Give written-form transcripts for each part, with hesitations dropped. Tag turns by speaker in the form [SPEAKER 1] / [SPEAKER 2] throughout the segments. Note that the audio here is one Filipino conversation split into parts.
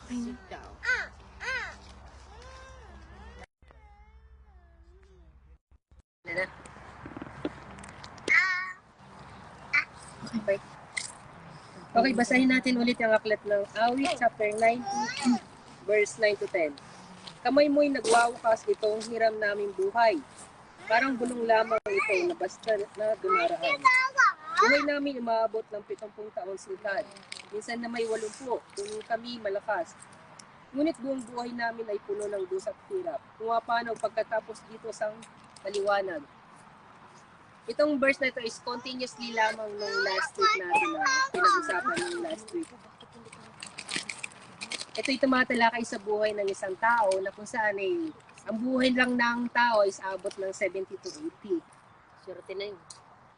[SPEAKER 1] Sit down.
[SPEAKER 2] Okay. Okay, basahin natin ulit ang aklat ng Awit, chapter 90, verse 9 to 10. Kamay mo'y nagwawakas itong hiram naming buhay. Parang bulong lamang ito na basta na dumaraan. Buhay namin umaabot ng 70 taon silkad. Minsan na may 80, kung kami malakas. Ngunit buong buhay namin ay puno ng dusa at hirap. Pumapanaw pagkatapos dito sa maliwanag. Itong verse na ito is continuously lamang nung last week natin na pinag-usapan nung last week. Ito'y tumatalakay sa buhay ng isang tao na kung saan ay ang buhay lang ng tao is abot ng 70 to 80.
[SPEAKER 1] Surte na yun.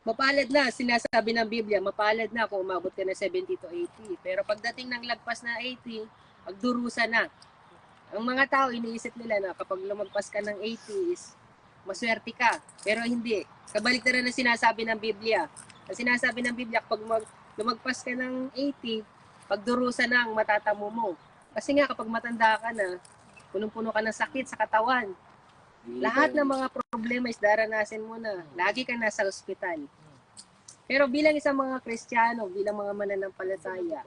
[SPEAKER 2] Mapalad na, sinasabi ng Biblia, mapalad na kung umabot ka na 70 to 80. Pero pagdating ng lagpas na 80, magdurusa na. Ang mga tao, iniisip nila na kapag lumagpas ka ng 80 is maswerte ka. Pero hindi. Kabaliktaran na sinasabi ng Biblia. Ang sinasabi ng Biblia, kapag lumagpas ka ng 80, pagdurusa na ang matatamo mo. Kasi nga kapag matanda ka na, punong-puno ka ng sakit sa katawan. Lahat ng mga problema is daranasin mo na. Lagi ka nasa ospital. Pero bilang isang mga Kristiyano, bilang mga mananampalataya,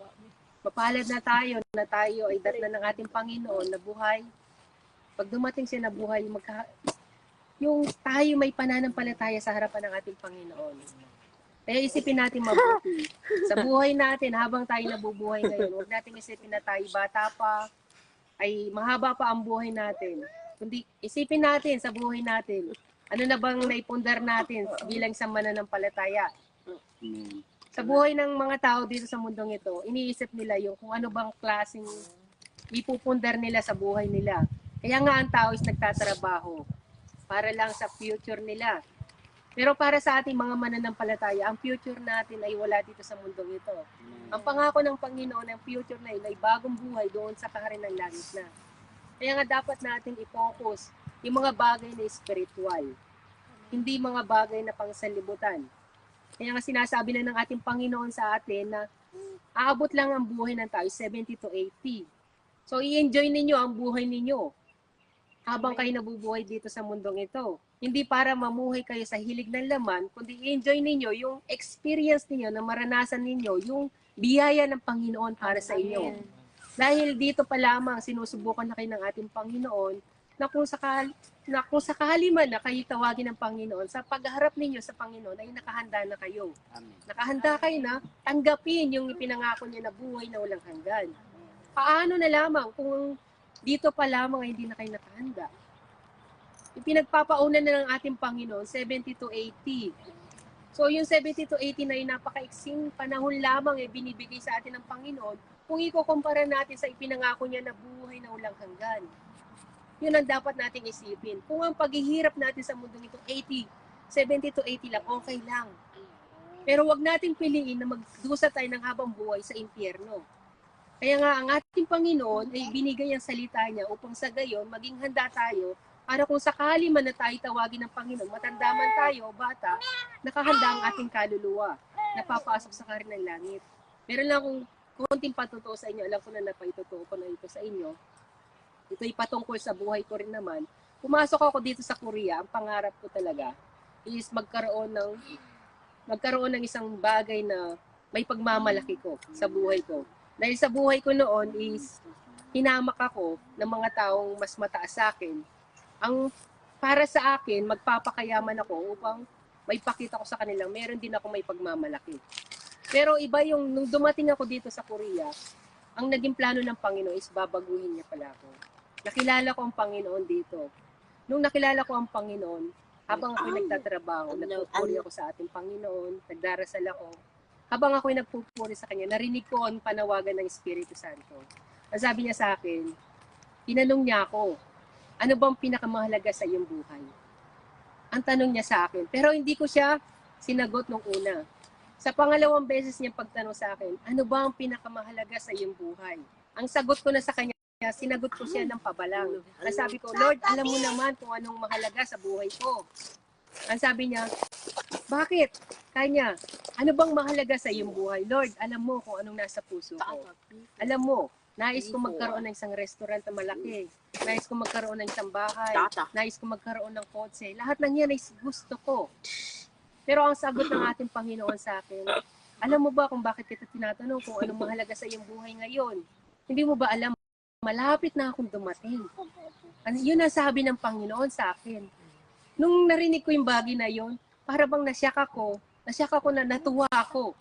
[SPEAKER 2] mapalad na tayo ay datnan ng ating Panginoon na buhay. Pag dumating siya na buhay, yung tayo may pananampalataya sa harapan ng ating Panginoon. Kaya isipin natin mabuti. Sa buhay natin, habang tayo nabubuhay ngayon, huwag natin isipin na tayo bata pa, ay mahaba pa ang buhay natin. Kundi isipin natin sa buhay natin, ano na bang naipundar natin bilang isang mananampalataya. Sa buhay ng mga tao dito sa mundong ito, iniisip nila yung kung ano bang klaseng ipupundar nila sa buhay nila. Kaya nga ang tao is nagtatrabaho para lang sa future nila. Pero para sa ating mga mananampalataya, ang future natin ay wala dito sa mundong ito. Ang pangako ng Panginoon, ang future na yun ay bagong buhay doon sa kaharian ng langit na. Kaya nga dapat natin i-focus yung mga bagay na spiritual, hindi mga bagay na pangsanlibutan. Kaya nga sinasabi na ng ating Panginoon sa atin na aabot lang ang buhay ng tao, 70 to 80. So i-enjoy ninyo ang buhay ninyo habang kayo nabubuhay dito sa mundong ito. Hindi para mamuhay kayo sa hilig ng laman, kundi i-enjoy ninyo yung experience ninyo na maranasan ninyo yung biyaya ng Panginoon para sa inyo. Dahil dito pa lamang sinusubukan na kayo ng ating Panginoon na kung sakali man na kayo tawagin ng Panginoon, sa pagharap ninyo sa Panginoon ay nakahanda na kayo.
[SPEAKER 1] Amen.
[SPEAKER 2] Nakahanda kayo na tanggapin yung ipinangako niya na buhay na walang hanggan. Paano na lamang kung dito pa lamang ay hindi na kayo nakahanda? Ipinagpapauna na ng ating Panginoon, 70 to 80. So yung 70 to 80 na yung napakaiksing panahon lamang ay binibigay sa atin ng Panginoon kung ikukumpara natin sa ipinangako niya na buhay na walang hanggan. Yun ang dapat nating isipin. Kung ang paghihirap natin sa mundong ito 70 to 80 lang, okay lang. Pero wag nating piliin na magdusa tayo ng habang buhay sa impyerno. Kaya nga ang ating Panginoon ay binigay ang salita niya upang sa gayon maging handa tayo para kung sakali man na tayo tawagin ng Panginoon, matanda man tayo, bata, nakahanda ang ating kaluluwa, napapasok sa kaharian ng langit. Meron lang akong konting patutuo sa inyo, alam ko na napaitutuo ko na ito sa inyo. Ito'y patungkol sa buhay ko rin naman. Pumasok ako dito sa Korea, ang pangarap ko talaga is magkaroon ng isang bagay na may pagmamalaki ko sa buhay ko. Dahil sa buhay ko noon is hinamak ako ng mga taong mas mataas sa akin. Ang para sa akin, magpapakayaman ako upang may pakita ko sa kanilang meron din ako may pagmamalaki. Pero iba yung nung dumating ako dito sa Korea, ang naging plano ng Panginoon is babaguhin niya pala ako. Nakilala ko ang Panginoon dito. Nung nakilala ko ang Panginoon, habang ako'y nagtatrabaho, nagpupuri ako sa ating Panginoon, nagdarasal ako, habang ako'y nagpupuri sa Kanya, narinig ko ang panawagan ng Espiritu Santo. Ang sabi niya sa akin, tinanong niya ako, ano bang pinakamahalaga sa iyong buhay? Ang tanong niya sa akin. Pero hindi ko siya sinagot nung una. Sa pangalawang beses niya pagtanong sa akin, ano ba ang pinakamahalaga sa iyong buhay? Ang sagot ko na sa kanya, sinagot ko siya ng pabalang. Ang sabi ko, Lord, alam mo naman kung anong mahalaga sa buhay ko. Ang sabi niya, Bakit? Kanya, ano bang mahalaga sa iyong buhay? Lord, alam mo kung anong nasa puso ko. Alam mo, nais ko magkaroon ng isang restaurant na malaki. Nais ko magkaroon ng isang bahay. Nais ko magkaroon ng kotse. Lahat ng yan ay gusto ko. Pero ang sagot ng ating Panginoon sa akin, alam mo ba kung bakit kita tinatanong kung anong mahalaga sa iyong buhay ngayon? Hindi mo ba alam, malapit na akong dumating. Yun ang sabi ng Panginoon sa akin. Nung narinig ko yung bagay na yun, para bang nasyak ako na natuwa ako.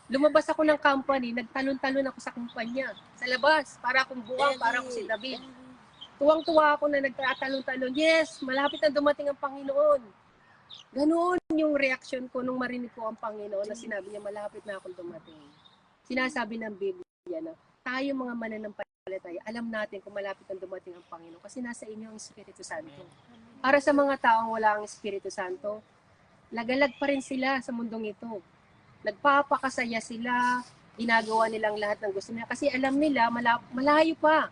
[SPEAKER 2] Lumabas ako ng company, nagtalon-talon ako sa kumpanya, sa labas, para akong buwang, para akong si David. Tuwang-tuwa ako na nagtatalon-talon, yes, malapit na dumating ang Panginoon. Ganoon yung reaction ko nung marinig ko ang Panginoon na sinabi niya, malapit na akong dumating. Sinasabi ng Biblia na tayo mga mananampalataya, alam natin kung malapit na dumating ang Panginoon kasi nasa inyo ang Espiritu Santo. Para sa mga taong wala ang Espiritu Santo, lagalag pa rin sila sa mundong ito. Nagpapakasaya sila, ginagawa nilang lahat ng gusto nila. Kasi alam nila, malayo pa.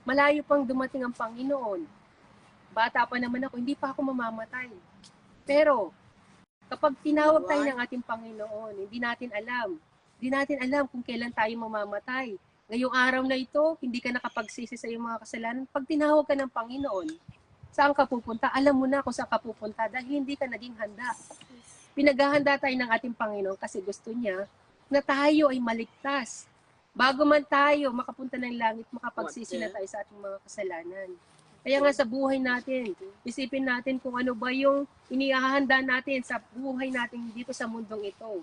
[SPEAKER 2] Malayo pang dumating ang Panginoon. Bata pa naman ako, hindi pa ako mamamatay. Pero, kapag tinawag tayo ng ating Panginoon, hindi natin alam. Hindi natin alam kung kailan tayo mamamatay. Ngayong araw na ito, hindi ka nakapagsisi sa iyong mga kasalanan. Pag tinawag ka ng Panginoon, saan ka pupunta? Alam mo na kung saan ka pupunta dahil hindi ka naging handa. Pinaghahanda tayo ng ating Panginoon kasi gusto niya na tayo ay maligtas. Bago man tayo makapunta ng langit, makapagsisi na tayo sa ating mga kasalanan. Kaya nga sa buhay natin, isipin natin kung ano ba yung inihahanda natin sa buhay natin dito sa mundong ito.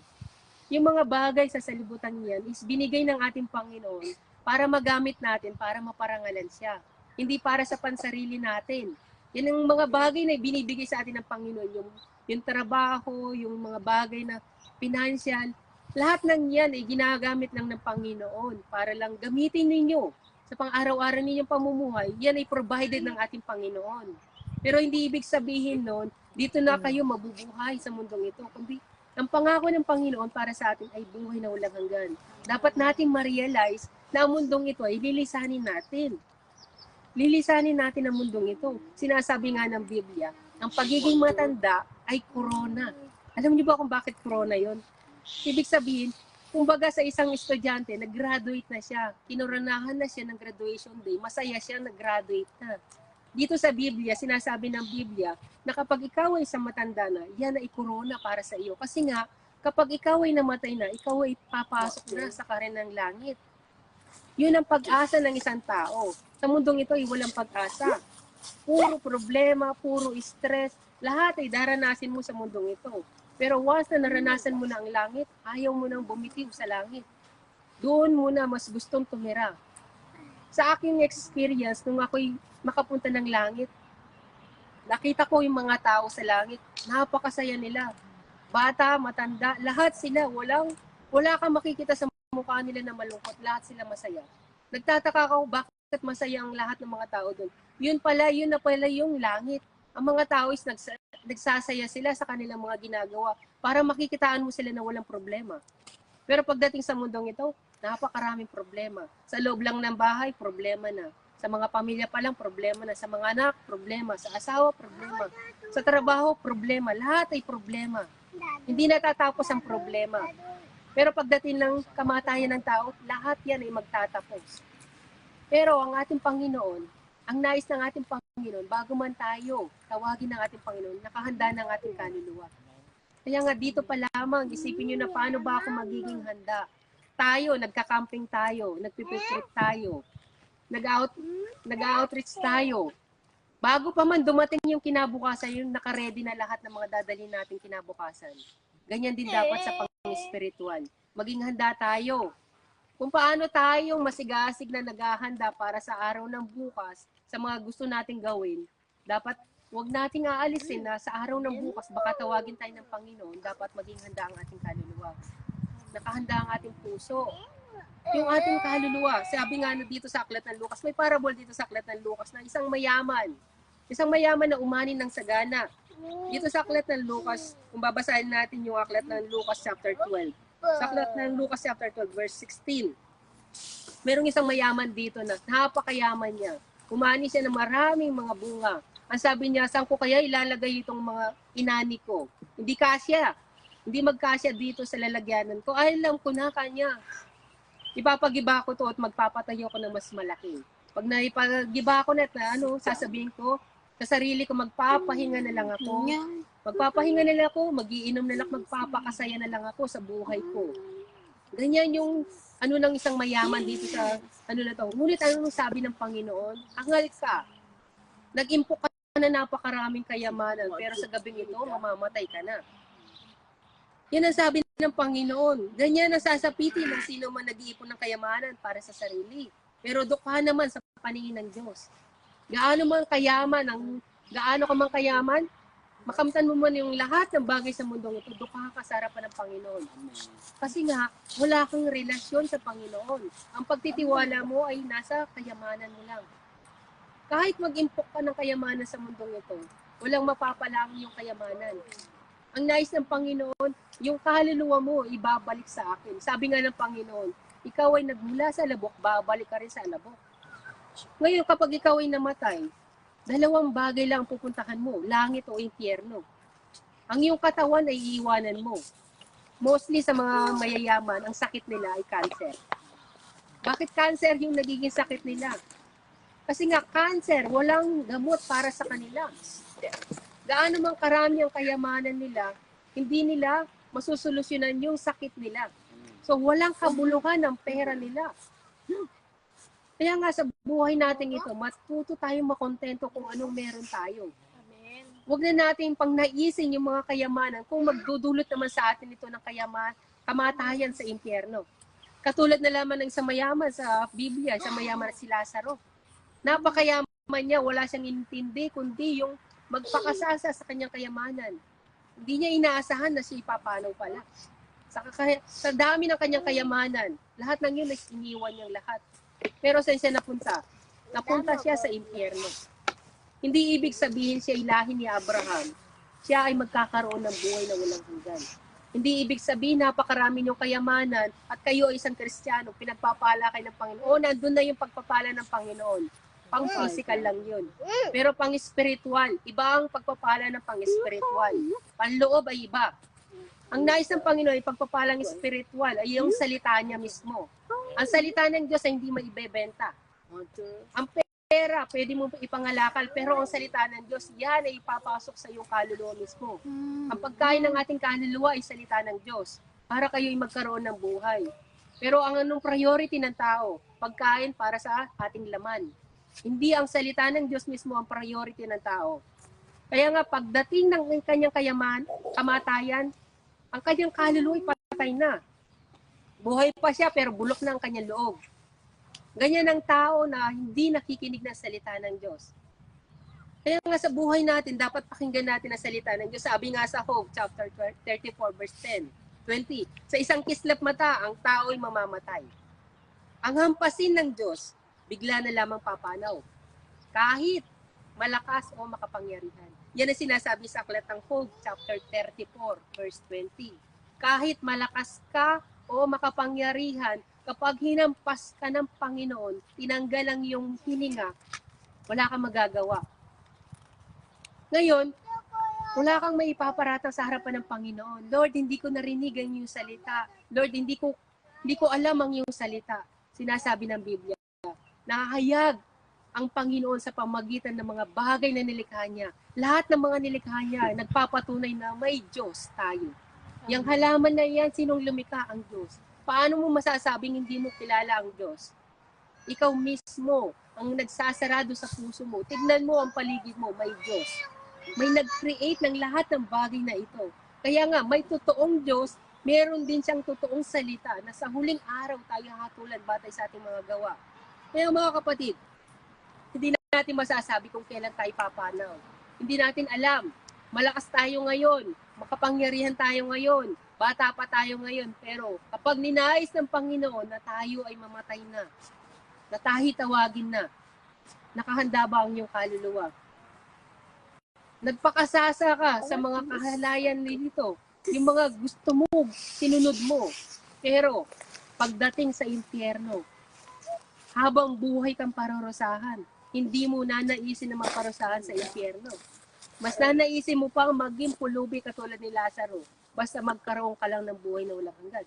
[SPEAKER 2] Yung mga bagay sa salibutan niyan is binigay ng ating Panginoon para magamit natin, para maparangalan siya. Hindi para sa pansarili natin. Yan ang mga bagay na binibigay sa atin ng Panginoon, yung trabaho, yung mga bagay na financial, lahat ng yan ay ginagamit lang ng Panginoon para lang gamitin ninyo sa pang-araw-araw ninyong pamumuhay. Yan ay provided ng ating Panginoon. Pero hindi ibig sabihin nun, dito na kayo mabubuhay sa mundong ito, kundi ang pangako ng Panginoon para sa atin ay buhay na walang hanggan. Dapat nating ma-realize na ang mundong ito ay lilisanin natin. Lilisanin natin ang mundong ito. Sinasabi nga ng Biblia, ang pagiging matanda ay corona. Alam niyo ba kung bakit corona yon? Ibig sabihin, kumbaga sa isang estudyante, nag-graduate na siya, kinoronahan na siya ng graduation day, masaya siya, nag-graduate na. Dito sa Biblia, sinasabi ng Biblia, na kapag ikaw ay isang matanda na, yan ay corona para sa iyo. Kasi nga, kapag ikaw ay namatay na, ikaw ay papasok na sa karenang langit. Yun ang pag-asa ng isang tao. Sa mundong ito ay walang pag-asa. Puro problema, puro stress, lahat ay daranasin mo sa mundong ito. Pero once na naranasan mo na ang langit, ayaw mo nang bumitiw sa langit. Doon mo na mas gustong tumira. Sa aking experience, nung ako'y makapunta ng langit, nakita ko yung mga tao sa langit, napakasaya nila. Bata, matanda, lahat sila, wala kang makikita sa mukha nila na malungkot, lahat sila masaya. Nagtataka ako, bakit masaya ang lahat ng mga tao doon? Yun na pala yung langit. Ang mga tao is nagsasaya sila sa kanilang mga ginagawa para makikitaan mo sila na walang problema. Pero pagdating sa mundong ito, napakaraming problema. Sa loob lang ng bahay, problema na. Sa mga pamilya pa lang, problema na. Sa mga anak, problema. Sa asawa, problema. Sa trabaho, problema. Lahat ay problema. Hindi natatapos ang problema. Pero pagdating ng kamatayan ng tao, lahat yan ay magtatapos. Pero ang ating Panginoon, ang nais ng ating Panginoon, bago man tayo tawagin ng ating Panginoon, nakahanda ng ating kaluluwa. Kaya nga dito pa lamang, isipin nyo na paano ba ako magiging handa. Tayo, nagka-camping tayo, nagpipitrip tayo, nag-outreach tayo. Bago pa man dumating yung kinabukasan, yung naka-ready na lahat ng mga dadalhin natin kinabukasan. Ganyan din dapat sa pang-spiritual. Maging handa tayo. Kung paano tayong masigasig na naghahanda para sa araw ng bukas, sa mga gusto nating gawin, dapat huwag nating aalisin na sa araw ng bukas, baka tawagin tayo ng Panginoon, dapat maging handa ang ating kaluluwa. Nakahanda ang ating puso. Yung ating kaluluwa, sabi nga dito sa Aklat ng Lucas, may parable dito sa Aklat ng Lucas na isang mayaman na umani ng sagana. Dito sa Aklat ng Lucas, kung babasahin natin yung Aklat ng Lucas chapter 12. Sa Aklat ng Lucas chapter 12, verse 16. Merong isang mayaman dito na napakayaman niya. Umani siya ng maraming mga bunga. Ang sabi niya, saan ko kaya ilalagay itong mga inani ko? Hindi kasya. Hindi magkasya dito sa lalagyanan ko. Ay, alam ko na kanya. Ipapagiba ko to at magpapatayo ko ng mas malaki. Pag naipagiba ko na sasabihin ko, sa sarili ko, magpapahinga na lang ako. Magpapahinga na lang ako, magiinom na lang, magpapakasaya na lang ako sa buhay ko. Ganyan yung ng isang mayaman dito sa na to. Ngunit sabi ng Panginoon? Angal ka. Nag-impok ka na napakaraming kayamanan, pero sa gabing ito, mamamatay ka na. Yan ang sabi ng Panginoon. Ganyan ang sasapitin ng sino man nag-iipon ng kayamanan para sa sarili. Pero dukha naman sa paningin ng Diyos. Gaano ka man kayaman, makamtan mo man yung lahat ng bagay sa mundong ito, dukha ka sa harapan ng Panginoon. Kasi nga, wala kang relasyon sa Panginoon. Ang pagtitiwala mo ay nasa kayamanan mo lang. Kahit mag-impok ka ng kayamanan sa mundong ito, walang mapapalang yung kayamanan. Ang nais ng Panginoon, yung kaluluwa mo, ibabalik sa akin. Sabi nga ng Panginoon, ikaw ay nagmula sa labok, babalik ka rin sa labok. Ngayon, kapag ikaw ay namatay, dalawang bagay lang pupuntahan mo, langit o impyerno. Ang iyong katawan ay iiwanan mo. Mostly sa mga mayayaman, ang sakit nila ay cancer. Bakit cancer yung nagiging sakit nila? Kasi nga, cancer, walang gamot para sa kanila. Gaano mang karami ang kayamanan nila, hindi nila masusolusyonan yung sakit nila. So, walang kabuluhan ng pera nila. Kaya nga sa buhay natin ito, matuto tayong makontento kung anong meron tayo.
[SPEAKER 1] Amen.
[SPEAKER 2] Huwag na natin pang naisin yung mga kayamanan kung magdudulot naman sa atin ito ng kamatayan sa impyerno. Katulad na lamang ng sa mayaman sa Biblia, sa mayaman si Lazaro. Napakayaman niya, wala siyang intindi, kundi yung magpakasasa sa kanyang kayamanan. Hindi niya inaasahan na siya ipapanaw pala. Sa dami ng kanyang kayamanan, lahat ng yun ay iniwan niyang lahat. Pero saan siya napunta? Napunta siya sa impyerno. Hindi ibig sabihin siya ilahi ni Abraham. Siya ay magkakaroon ng buhay na walang hanggan. Hindi ibig sabihin napakarami niyong kayamanan at kayo ay isang Kristiyano, pinagpapala kayo ng Panginoon. O, nandun na yung pagpapala ng Panginoon. Pang-physical lang yun. Pero pang-spiritual, iba ang pagpapala ng pang-spiritual. Pang-loob ay iba. Ang nais ng Panginoon ay pagpapalang spiritual ay yung salita niya mismo. Ang salita ng Diyos ay hindi maibebenta. Ang pera, pwede mo ipangalakal, pero ang salita ng Diyos, yan ay ipapasok sa iyong kaluluwa mismo. Ang pagkain ng ating kaluluwa ay salita ng Diyos para kayo'y magkaroon ng buhay. Pero ang anong priority ng tao? Pagkain para sa ating laman. Hindi ang salita ng Diyos mismo ang priority ng tao. Kaya nga, pagdating ng kanyang kamatayan, ang kanyang kaluluwa ay patay na. Buhay pa siya pero bulok na ang kanyang loob. Ganyan ang tao na hindi nakikinig ng salita ng Diyos. Kaya nga sa buhay natin, dapat pakinggan natin ang salita ng Diyos. Sabi nga sa Job, chapter 34, verse 10, 20, sa isang kislap mata, ang tao ay mamamatay. Ang hampasin ng Diyos, bigla na lamang papanaw. Kahit malakas o makapangyarihan. Yan ang sinasabi sa aklat ng Job, chapter 34, verse 20. Kahit malakas ka o makapangyarihan, kapag hinampas ka ng Panginoon, tinanggal ang iyong hininga, wala kang magagawa. Ngayon, wala kang maipaparatang sa harapan ng Panginoon. Lord, hindi ko narinig ang iyong salita. Lord, hindi ko alam ang iyong salita. Sinasabi ng Biblia. Nahahayag ang Panginoon sa pamagitan ng mga bagay na nilikha niya. Lahat ng mga nilikha niya, nagpapatunay na may Diyos tayo. Yang halaman na yan, sinong lumikha? Ang Diyos. Paano mo masasabing hindi mo kilala ang Diyos? Ikaw mismo ang nagsasarado sa puso mo. Tignan mo ang paligid mo, may Diyos. May nag-create ng lahat ng bagay na ito. Kaya nga, may totoong Diyos, meron din siyang totoong salita na sa huling araw tayo hatulan batay sa ating mga gawa. Kaya mga kapatid, hindi natin masasabi kung kailan tayo papanaw. Hindi natin alam. Malakas tayo ngayon, makapangyarihan tayo ngayon, bata pa tayo ngayon, pero kapag ninais ng Panginoon na tayo ay mamatay na tawagin na, nakahanda ba ang iyong kaluluwa? Nagpakasasa ka sa mga kahalayan nito, yung mga gusto mo, sinunod mo. Pero pagdating sa impyerno, habang buhay kang parurusahan, hindi mo nanaisin na maparusahan sa impyerno. Mas nanaisin mo pang maging pulubi katulad ni Lazaro, basta magkaroon ka lang ng buhay na walang hanggan.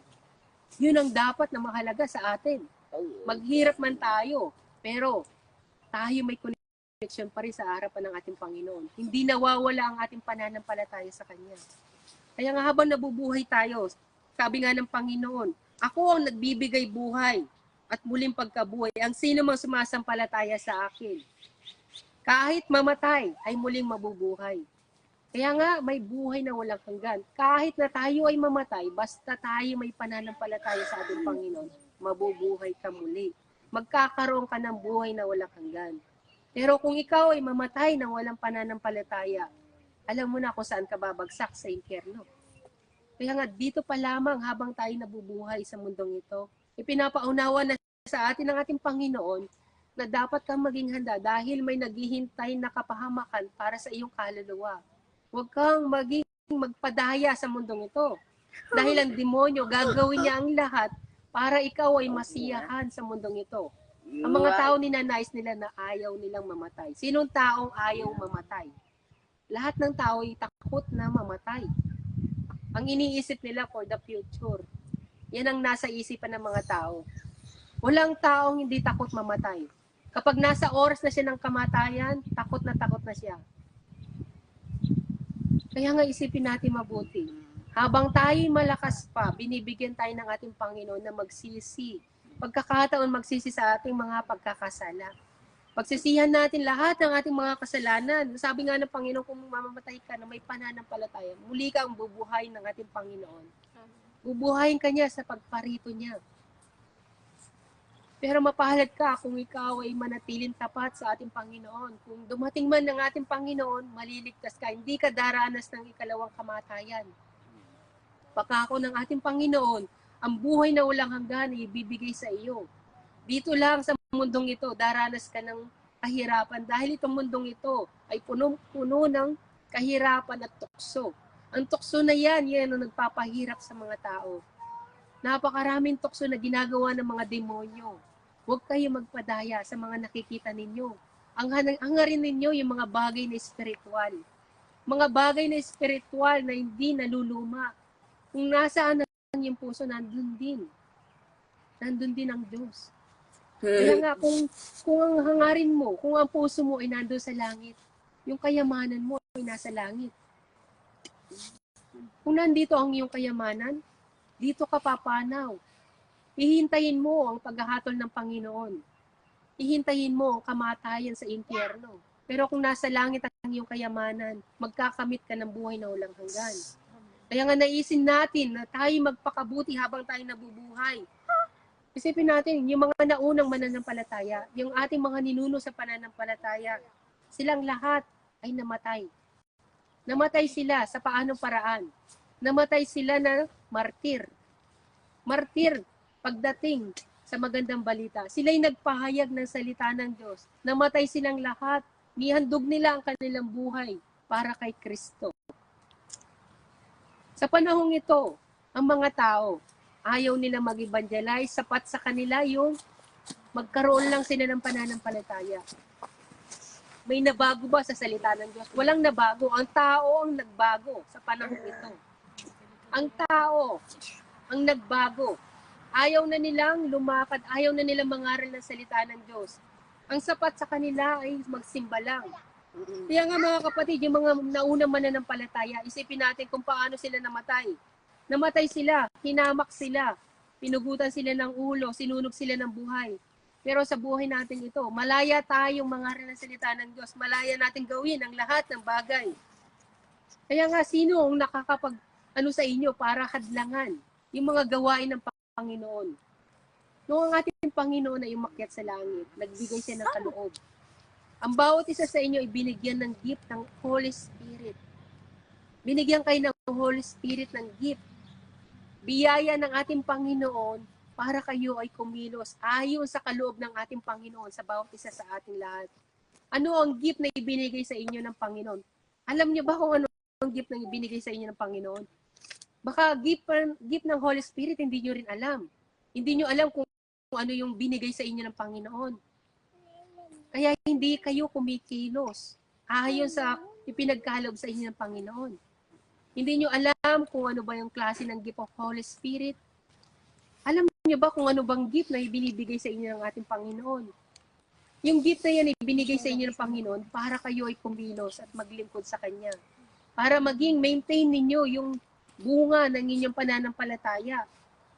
[SPEAKER 2] Yun ang dapat na mahalaga sa atin. Maghirap man tayo, pero tayo may connection pa rin sa harapan ng ating Panginoon. Hindi nawawala ang ating pananampalataya sa Kanya. Kaya nga habang nabubuhay tayo, sabi nga ng Panginoon, ako ang nagbibigay buhay at muling pagkabuhay. Ang sino mang sumasampalataya sa akin, kahit mamatay, ay muling mabubuhay. Kaya nga, may buhay na walang hanggan. Kahit na tayo ay mamatay, basta tayo may pananampalataya sa ating Panginoon, mabubuhay ka muli. Magkakaroon ka ng buhay na walang hanggan. Pero kung ikaw ay mamatay na walang pananampalataya, alam mo na kung saan ka babagsak sa impyerno. Kaya nga, dito pa lamang habang tayo nabubuhay sa mundong ito, ipinapaunawa na sa atin ng ating Panginoon na dapat kang maging handa dahil may naghihintay na kapahamakan para sa iyong kaluluwa. Huwag kang magpadaya sa mundong ito. Dahil ang demonyo, gagawin niya ang lahat para ikaw ay masiyahan sa mundong ito. Ang mga tao ninanais nila na ayaw nilang mamatay. Sinong taong ayaw mamatay? Lahat ng tao ay takot na mamatay. Ang iniisip nila for the future. Yan ang nasa isipan ng mga tao. Walang taong hindi takot mamatay. Kapag nasa oras na siya ng kamatayan, takot na siya. Kaya nga isipin natin mabuti. Habang tayo'y malakas pa, binibigyan tayo ng ating Panginoon na magsisi. Pagkakataon magsisi sa ating mga pagkakasala. Pagsisihan natin lahat ng ating mga kasalanan. Sabi nga ng Panginoon, kung mamamatay ka na may pananampalataya, muli kang bubuhay ng ating Panginoon. Bubuhayin ka niya sa pagparito niya. Pero mapalad ka kung ikaw ay manatiling tapat sa ating Panginoon. Kung dumating man ng ating Panginoon, maliligtas ka. Hindi ka daranas ng ikalawang kamatayan. Pangako ng ating Panginoon, ang buhay na walang hanggan ay ibibigay sa iyo. Dito lang sa mundong ito, daranas ka ng kahirapan dahil itong mundong ito ay puno ng kahirapan at tukso. Ang tukso na yan ang nagpapahirap sa mga tao. Napakaraming tukso na ginagawa ng mga demonyo. Huwag kayo magpadaya sa mga nakikita ninyo. Hangarin ninyo yung mga bagay na espiritual. Mga bagay na espiritual na hindi naluluma. Kung nasaan ang yung puso, nandun din. Nandun din ang Diyos. Kaya nga, kung ang hangarin mo, kung ang puso mo ay nandun sa langit, yung kayamanan mo ay nasa langit. Kung nandito ang iyong kayamanan, dito ka papanaw. Hihintayin mo ang paghahatol ng Panginoon. Hihintayin mo ang kamatayan sa impyerno. Pero kung nasa langit ang iyong kayamanan, magkakamit ka ng buhay na walang hanggan. Kaya nga naisin natin na tayo magpakabuti habang tayo nabubuhay. Isipin natin, yung mga naunang mananampalataya, yung ating mga ninuno sa pananampalataya, silang lahat ay namatay. Namatay sila sa paanong paraan. Namatay sila na martir. Martir, pagdating sa magandang balita. Sila'y nagpahayag ng salita ng Diyos. Namatay silang lahat. Nihandog nila ang kanilang buhay para kay Kristo. Sa panahong ito, ang mga tao, ayaw nila mag-evangelize, sapat sa kanila yung magkaroon lang sila ng pananampalataya. May nabago ba sa salita ng Diyos? Walang nabago. Ang tao ang nagbago sa panahon ito. Ang tao ang nagbago. Ayaw na nilang lumakad, ayaw na nilang mangaral ng salita ng Diyos. Ang sapat sa kanila ay magsimba lang. Kaya nga mga kapatid, yung mga naunang mananampalataya, isipin natin kung paano sila namatay. Namatay sila, hinamak sila, pinugutan sila ng ulo, sinunog sila ng buhay. Pero sa buhay natin ito, malaya tayong mangaral ng salita ng Diyos. Malaya natin gawin ang lahat ng bagay. Kaya nga, sino ang nakakapag sa inyo para hadlangan yung mga gawain ng Panginoon? Noong ang ating Panginoon ay umakyat sa langit, nagbigay siya ng kaloob. Ang bawat isa sa inyo ay binigyan ng gift ng Holy Spirit. Binigyan kayo ng Holy Spirit ng gift. Biyaya ng ating Panginoon para kayo ay kumilos ayon sa kaloob ng ating Panginoon sa bawat isa sa ating lahat. Ano ang gift na ibinigay sa inyo ng Panginoon? Alam niyo ba kung ano ang gift na ibinigay sa inyo ng Panginoon? Baka gift ng Holy Spirit, hindi nyo rin alam. Hindi nyo alam kung ano yung binigay sa inyo ng Panginoon. Kaya hindi kayo kumikilos ayon sa ipinagkaloob sa inyo ng Panginoon. Hindi nyo alam kung ano ba yung klase ng gift of Holy Spirit. Alam niyo ba kung ano bang gift na ibinibigay sa inyo ng ating Panginoon? Yung gift na yan ibinigay sa inyo ng Panginoon para kayo ay kumilos at maglingkod sa Kanya. Para maging maintain ninyo yung bunga ng inyong pananampalataya.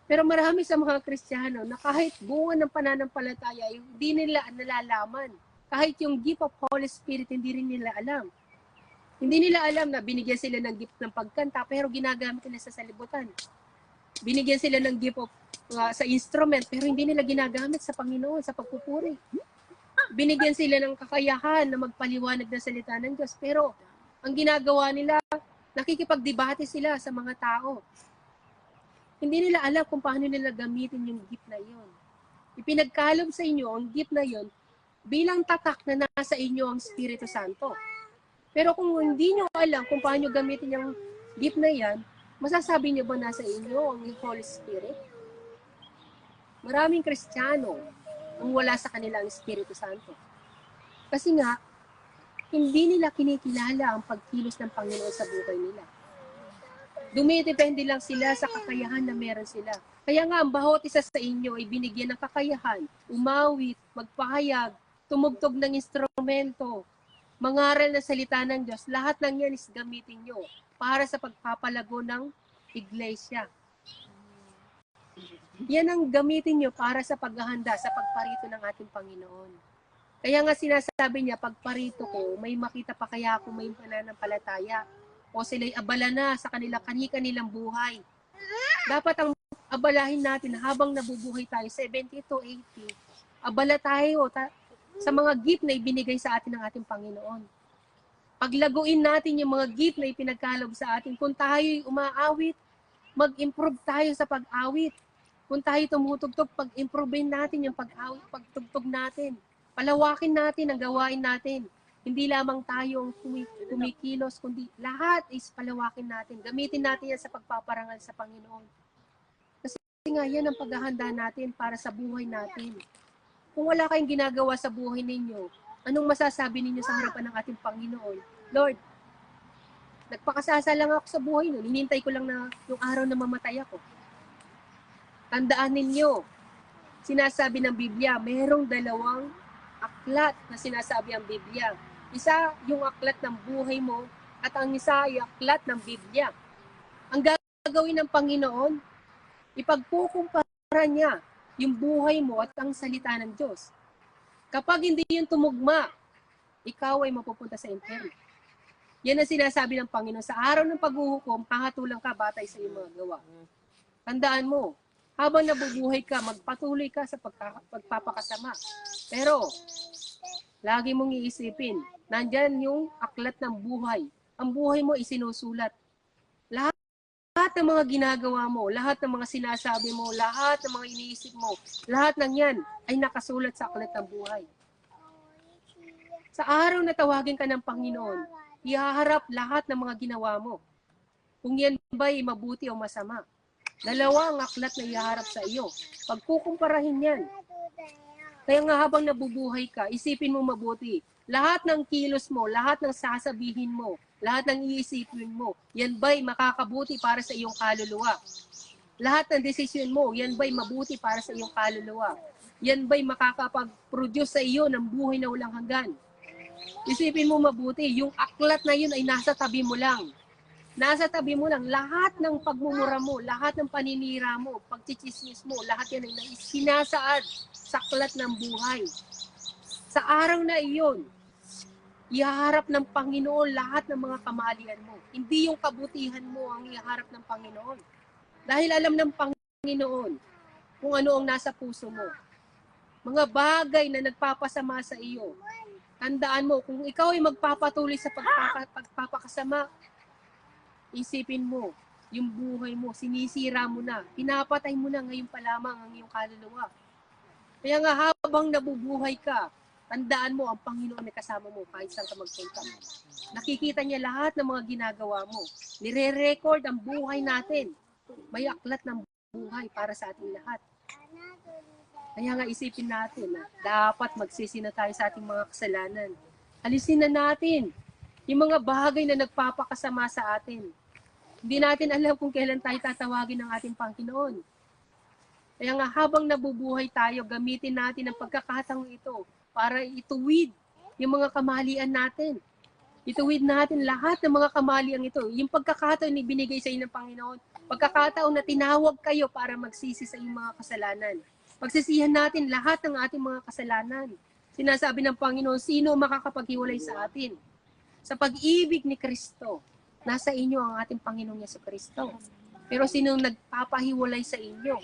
[SPEAKER 2] Pero marami sa mga Kristiyano na kahit bunga ng pananampalataya, hindi nila nalalaman. Kahit yung gift of Holy Spirit, hindi rin nila alam. Hindi nila alam na binigyan sila ng gift ng pagkanta, pero ginagamit nila sa salibutan. Binigyan sila ng gift of, sa instrument, pero hindi nila ginagamit sa Panginoon, sa pagpupuri. Binigyan sila ng kakayahan na magpaliwanag ng salita ng Diyos, pero ang ginagawa nila, nakikipagdebate sila sa mga tao. Hindi nila alam kung paano nila gamitin yung gift na yon. Ipinagkaloob sa inyo ang gift na yon bilang tatak na nasa inyo ang Espiritu Santo. Pero kung hindi nyo alam kung paano gamitin yung gift na yan, masasabi nyo ba nasa inyo ang Holy Spirit? Maraming Kristiyano ang wala sa kanila ang Espiritu Santo. Kasi nga, hindi nila kinikilala ang pagkilos ng Panginoon sa buhay nila. Dumidepende lang sila sa kakayahan na meron sila. Kaya nga, ang bawat isa sa inyo ay binigyan ng kakayahan, umawit, magpahayag, tumugtog ng instrumento, mangaral na salita ng Diyos. Lahat ng yan is gamitin nyo para sa pagpapalago ng iglesia. Yan ang gamitin nyo para sa paghahanda, sa pagparito ng ating Panginoon. Kaya nga sinasabi niya, pagparito ko, may makita pa kaya ako may pananampalataya. O sila'y abala na sa kanilang buhay. Dapat ang abalahin natin habang nabubuhay tayo, 70 to 80, abala tayo sa mga gift na ibinigay sa atin ng ating Panginoon. Paglaguin natin yung mga gift na ipinagkaloob sa atin. Kung tayo'y umaawit, mag-improve tayo sa pag-awit. Kung tayo tumutugtog, pag-improvein natin yung pag-awit, pagtugtog natin. Palawakin natin ang gawain natin. Hindi lamang tayo ang kumikilos, kundi lahat is palawakin natin. Gamitin natin yan sa pagpaparangal sa Panginoon. Kasi nga yan ang paghahanda natin para sa buhay natin. Kung wala kayong ginagawa sa buhay ninyo, anong masasabi ninyo sa harapan ng ating Panginoon? Lord, nagpakasasa lang ako sa buhay nun. Hinintay ko lang na yung araw na mamatay ako. Tandaan ninyo, sinasabi ng Biblia, mayroong dalawang aklat na sinasabi ang Biblia. Isa yung aklat ng buhay mo at ang isa ay aklat ng Biblia. Ang gagawin ng Panginoon, ipagkukumpara niya yung buhay mo at ang salita ng Diyos. Kapag hindi yun tumugma, ikaw ay mapupunta sa impyerno. Yan ang sinasabi ng Panginoon. Sa araw ng paghuhukom, hahatulang ka batay sa iyong mga gawa. Tandaan mo, habang nabubuhay ka, magpatuloy ka sa pagpapakasama. Pero, lagi mong iisipin, nandyan yung aklat ng buhay. Ang buhay mo isinusulat. Lahat ng mga ginagawa mo, lahat ng mga sinasabi mo, lahat ng mga iniisip mo, lahat ng yan ay nakasulat sa aklat ng buhay. Sa araw na tawagin ka ng Panginoon, ihaharap lahat ng mga ginawa mo. Kung yan ba'y mabuti o masama. Dalawa ang aklat na ihaharap sa iyo. Pagkukumparahin yan. Kaya nga habang nabubuhay ka, isipin mo mabuti. Lahat ng kilos mo, lahat ng sasabihin mo, lahat ng iisipin mo, yan ba'y makakabuti para sa iyong kaluluwa? Lahat ng desisyon mo, yan ba'y mabuti para sa iyong kaluluwa? Yan ba'y makakapag-produce sa iyo ng buhay na walang hanggan? Isipin mo mabuti, yung aklat na yun ay nasa tabi mo lang. Nasa tabi mo lang, lahat ng pagmumura mo, lahat ng paninira mo, pagchichismis mo, lahat yan ay sinasaad sa aklat ng buhay. Sa araw na iyon, ihaharap ng Panginoon lahat ng mga kamalian mo. Hindi yung kabutihan mo ang ihaharap ng Panginoon. Dahil alam ng Panginoon kung ano ang nasa puso mo. Mga bagay na nagpapasama sa iyo. Tandaan mo, kung ikaw ay magpapatuloy sa pagpapakasama, isipin mo, yung buhay mo, sinisira mo na, pinapatay mo na ngayon pa lamang ang iyong kaluluwa. Kaya nga habang nabubuhay ka, tandaan mo ang Panginoon ay kasama mo kahit saan ka magpunta. Nakikita niya lahat ng mga ginagawa mo. Nire-record ang buhay natin. May aklat ng buhay para sa ating lahat. Kaya nga isipin natin na dapat magsisi na tayo sa ating mga kasalanan. Alisin na natin yung mga bagay na nagpapakasama sa atin. Hindi natin alam kung kailan tayo tatawagin ng ating Panginoon. Kaya nga habang nabubuhay tayo, gamitin natin ang pagkakataong ito para ituwid yung mga kamalian natin. Ituwid natin lahat ng mga kamalian ito. Yung pagkakataon na binigay sa inyo ng Panginoon, pagkakataon na tinawag kayo para magsisi sa inyong mga kasalanan. Pagsisihan natin lahat ng ating mga kasalanan. Sinasabi ng Panginoon, sino makakapaghiwalay sa atin? Sa pag-ibig ni Kristo, nasa inyo ang ating Panginoong Jesucristo. Pero sino nagpapahiwalay sa inyo?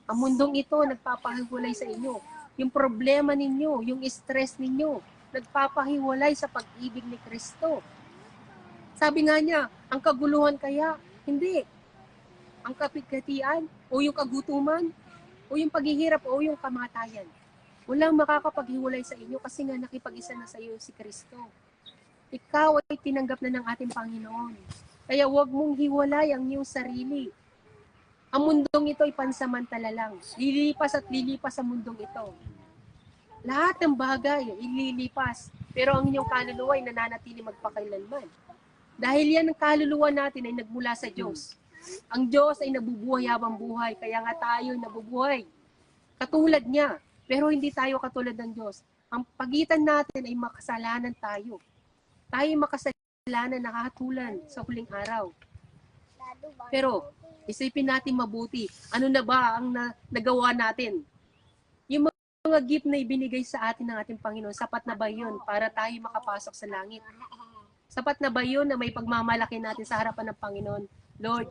[SPEAKER 2] Ang mundong ito nagpapahiwalay sa inyo. Yung problema ninyo, yung stress ninyo, nagpapahiwalay sa pag-ibig ni Kristo. Sabi nga niya, ang kaguluhan kaya, hindi. Ang kapigatian, o yung kagutuman, o yung paghihirap, o yung kamatayan. Walang makakapaghiwalay sa inyo kasi nga nakipag-isa na sa iyo si Kristo. Ikaw ay tinanggap na ng ating Panginoon. Kaya huwag mong hiwalay ang iyong sarili. Ang mundong ito ay pansamantala lang. Lilipas at lilipas sa mundong ito. Lahat ng bagay ililipas. Pero ang inyong kaluluwa ay nananatili magpakailanman. Dahil yan ang kaluluwa natin ay nagmula sa Diyos. Ang Diyos ay nabubuhay habang buhay. Kaya nga tayo nabubuhay. Katulad niya. Pero hindi tayo katulad ng Diyos. Ang pagitan natin ay makasalanan tayo. Tayo makasalanan nakahatulan sa huling araw. Pero isipin natin mabuti, ano na ba ang nagawa natin? Yung mga gift na ibinigay sa atin ng ating Panginoon, sapat na ba yun para tayo makapasok sa langit? Sapat na ba yun na may pagmamalaki natin sa harapan ng Panginoon? Lord,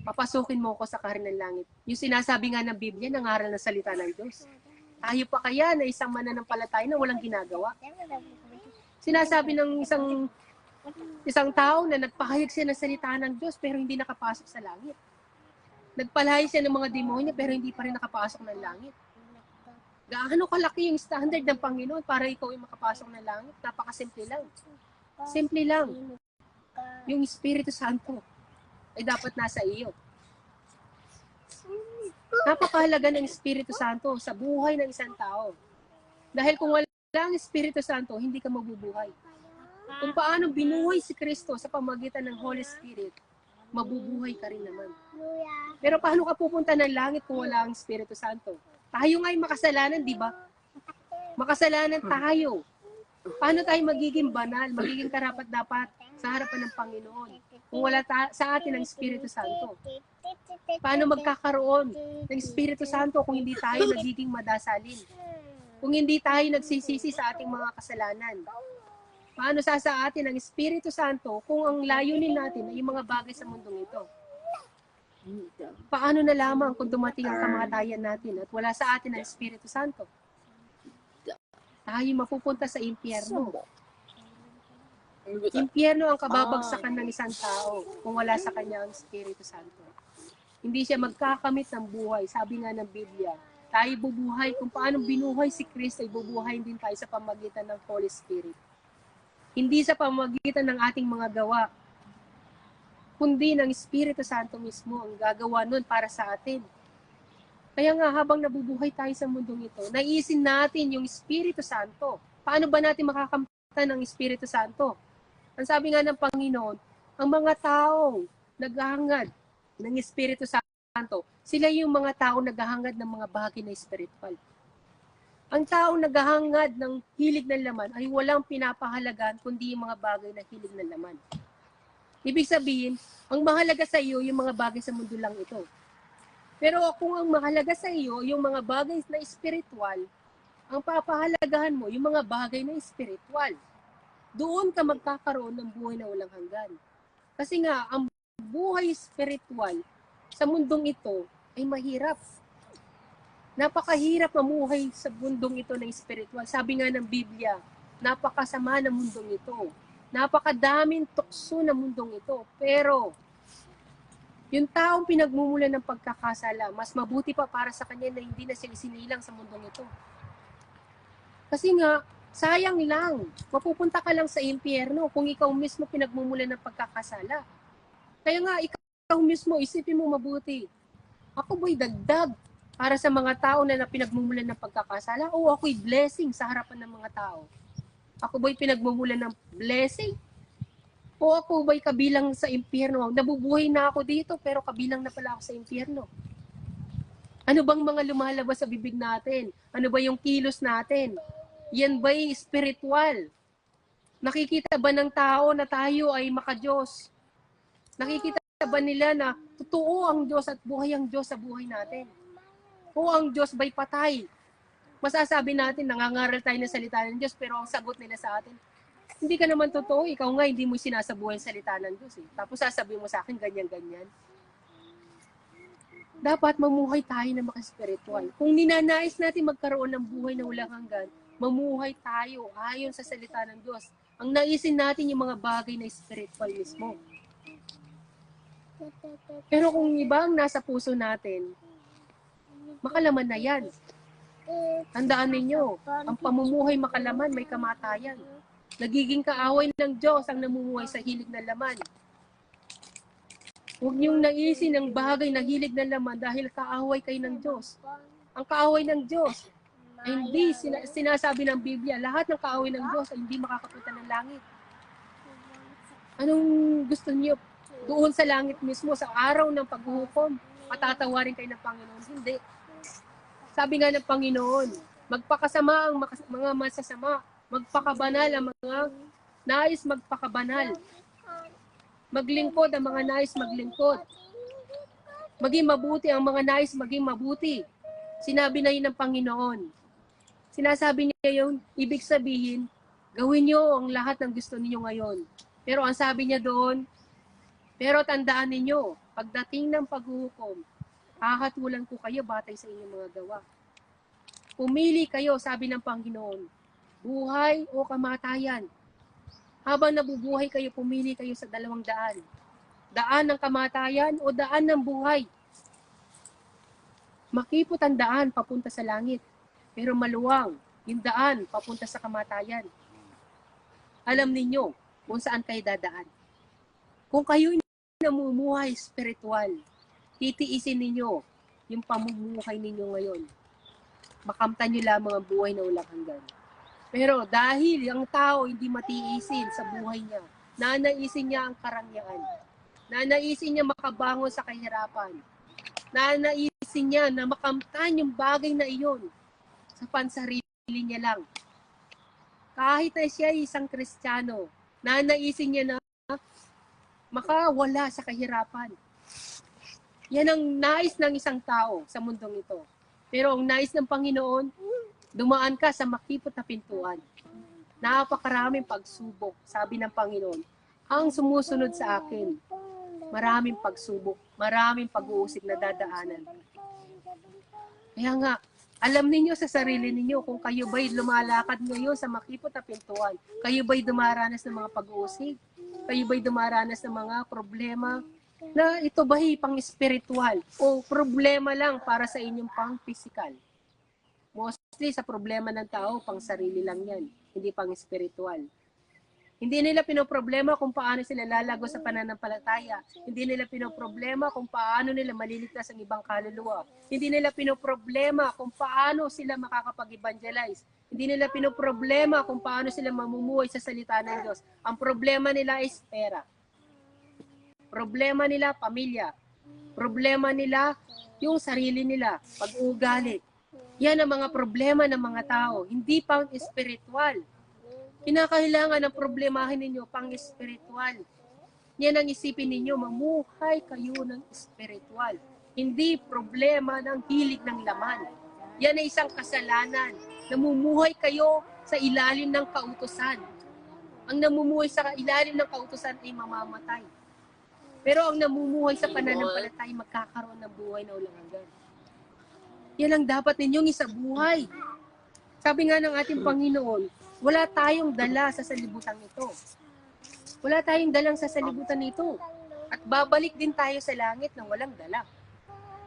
[SPEAKER 2] papasukin mo ko sa kaharian ng langit. Yung sinasabi nga ng Biblia, nangaral na salita ng Diyos. Tayo pa kaya na isang mananampalataya na walang ginagawa? Sinasabi ng isang tao na nagpahayag siya ng salita ng Diyos pero hindi nakapasok sa langit. Nagpalay siya ng mga demonyo pero hindi pa rin nakapasok ng langit. Gaano kalaki yung standard ng Panginoon para ikaw ay makapasok ng langit? Napakasimple lang. Simple lang. Yung Espiritu Santo ay dapat nasa iyo. Napakahalaga ng Espiritu Santo sa buhay ng isang tao. Dahil kung wala ang Espiritu Santo, hindi ka mabubuhay. Kung paano binuhay si Kristo sa pamagitan ng Holy Spirit, mabubuhay ka rin naman. Pero paano ka pupunta ng langit kung wala ang Espiritu Santo? Tayo nga'y makasalanan, di ba? Makasalanan tayo. Paano tayo magiging banal, magiging karapat-dapat sa harapan ng Panginoon kung wala sa atin ang Espiritu Santo? Paano magkakaroon ng Espiritu Santo kung hindi tayo nagiging madasalin? Kung hindi tayo nagsisisi sa ating mga kasalanan? Paano sa atin ang Espiritu Santo kung ang layunin natin ay yung mga bagay sa mundong ito? Paano na lamang kung dumating ang kamatayan natin at wala sa atin ang Espiritu Santo? Tayo mapupunta sa impyerno. Impyerno ang kababagsakan ng isang tao kung wala sa kanya ang Espiritu Santo. Hindi siya magkakamit ng buhay. Sabi nga ng Biblia, tayo bubuhay kung paano binuhay si Kristo, ay bubuhay din tayo sa pamagitan ng Holy Spirit. Hindi sa pamagitan ng ating mga gawa, kundi ng Espiritu Santo mismo ang gagawa nun para sa atin. Kaya nga habang nabubuhay tayo sa mundong ito, naisin natin yung Espiritu Santo. Paano ba natin makakamtan ng Espiritu Santo? Ang sabi nga ng Panginoon, ang mga taong naghahangad ng Espiritu Santo, sila yung mga taong naghahangad ng mga bagay na spiritual. Ang taong naghahangad ng hilig ng laman ay walang pinapahalagan kundi yung mga bagay na hilig ng laman. Ibig sabihin, ang mahalaga sa iyo yung mga bagay sa mundo lang ito. Pero kung ang mahalaga sa iyo yung mga bagay na spiritual, ang papahalagahan mo yung mga bagay na spiritual. Doon ka magkakaroon ng buhay na walang hanggan. Kasi nga, ang buhay spiritual sa mundong ito ay mahirap. Napakahirap mamuhay sa mundong ito ng spiritual. Sabi nga ng Biblia, napakasama ng mundong ito. Napakadaming tukso ng mundong ito. Pero, yung taong pinagmumulan ng pagkakasala, mas mabuti pa para sa kanya na hindi na sila sinilang sa mundong ito. Kasi nga, sayang lang. Mapupunta ka lang sa impyerno kung ikaw mismo pinagmumulan ng pagkakasala. Kaya nga, ikaw mismo, isipin mo mabuti. Ako ba'y dagdag Para sa mga tao na pinagmumulan ng pagkakasala, ako'y blessing sa harapan ng mga tao. Ako ba'y pinagmumulan ng blessing? O ako ba'y kabilang sa impyerno? Nabubuhay na ako dito, pero kabilang na pala ako sa impyerno. Ano bang mga lumalabas sa bibig natin? Ano ba yung kilos natin? Yan ba'y spiritual? Nakikita ba ng tao na tayo ay makadiyos? Nakikita ba nila na totoo ang Diyos at buhay ang Diyos sa buhay natin? O ang Diyos ba'y patay? Masasabi natin, nangangaral tayo ng salita ng Diyos, pero ang sagot nila sa atin, hindi ka naman totoo, ikaw nga hindi mo sinasabuhay ang salita ng Diyos. Tapos sasabihin mo sa akin, ganyan-ganyan. Dapat mamuhay tayo na makaspiritual. Kung ninanais natin magkaroon ng buhay na walang hanggan, mamuhay tayo ayon sa salita ng Diyos. Ang naisin natin yung mga bagay na spiritual mismo. Pero kung ibang nasa puso natin, makalaman na yan. Tandaan ninyo, ang pamumuhay makalaman may kamatayan. Nagiging kaaway ng Diyos ang namumuhay sa hilig ng laman. Huwag niyong naisin ang bagay na hilig ng laman dahil kaaway kayo ng Diyos. Ang kaaway ng Diyos ay hindi sinasabi ng Biblia, lahat ng kaaway ng Diyos ay hindi makakapunta ng langit. Anong gusto niyo? Doon sa langit mismo, sa araw ng paghuhukom, patatawarin kayo ng Panginoon? Hindi. Sabi nga ng Panginoon, magpakasama ang mga masasama, magpakabanal ang mga nais magpakabanal. Maglingkod ang mga nais maglingkod. Maging mabuti ang mga nais maging mabuti. Sinabi na yun ng Panginoon. Sinasabi niya yun, ibig sabihin, gawin niyo ang lahat ng gusto niyo ngayon. Pero ang sabi niya doon, pero tandaan ninyo, pagdating ng paghuhukom, hahatulan ko kayo batay sa inyong mga gawa. Pumili kayo, sabi ng Panginoon, buhay o kamatayan. Habang nabubuhay kayo, pumili kayo sa 2 daan. Daan ng kamatayan o daan ng buhay. Makipot ang daan papunta sa langit, pero maluwang yung daan papunta sa kamatayan. Alam ninyo kung saan kayo dadaan. Kung kayo namumuhay spiritual, titiisin ninyo yung pamumuhay ninyo ngayon. Makamtan nyo lamang ang buhay na walang hanggan. Pero dahil ang tao hindi matiisin sa buhay niya, nanaisin niya ang karangyaan, nanaisin niya makabangon sa kahirapan, nanaisin niya na makamtan yung bagay na iyon sa pansarili niya lang. Kahit na siya ay isang Kristiyano, nanaisin niya na makawala sa kahirapan. Yan ang nais ng isang tao sa mundong ito. Pero ang nais ng Panginoon, dumaan ka sa makipot na pintuan. Napakaraming pagsubok, sabi ng Panginoon. Ang sumusunod sa akin, maraming pagsubok, maraming pag-uusig na dadaanan. Kaya nga, alam ninyo sa sarili ninyo kung kayo ba'y lumalakad ngayon sa makipot na pintuan, kayo ba'y dumaranas ng mga pag-uusig, kayo ba'y dumaranas ng mga problema, na ito ba'y pang-spiritual o problema lang para sa inyong pang-physical. Mostly sa problema ng tao, pang-sarili lang yan, hindi pang-spiritual. Hindi nila pinoproblema kung paano sila lalago sa pananampalataya. Hindi nila pinoproblema kung paano nila maliligtas ang ibang kaluluwa. Hindi nila pinoproblema kung paano sila makakapag-evangelize. Hindi nila pinoproblema kung paano sila mamumuhay sa salita ng Diyos. Ang problema nila is pera. Problema nila, pamilya. Problema nila, yung sarili nila, pag-uugali. Yan ang mga problema ng mga tao, hindi pang spiritual. Kinakailangan ng problemahin ninyo pang spiritual. Yan ang isipin ninyo, mamuhay kayo ng spiritual. Hindi problema ng hilig ng laman. Yan ay isang kasalanan. Namumuhay kayo sa ilalim ng kautusan. Ang namumuhay sa ilalim ng kautusan ay mamamatay. Pero ang namumuhay sa pananampalataya magkakaroon ng buhay na walang hanggan. Yan ang dapat ninyong isabuhay. Sabi nga ng ating Panginoon, wala tayong dala sa salibutan ito. Wala tayong dalang sa salibutan ito. At babalik din tayo sa langit na walang dala.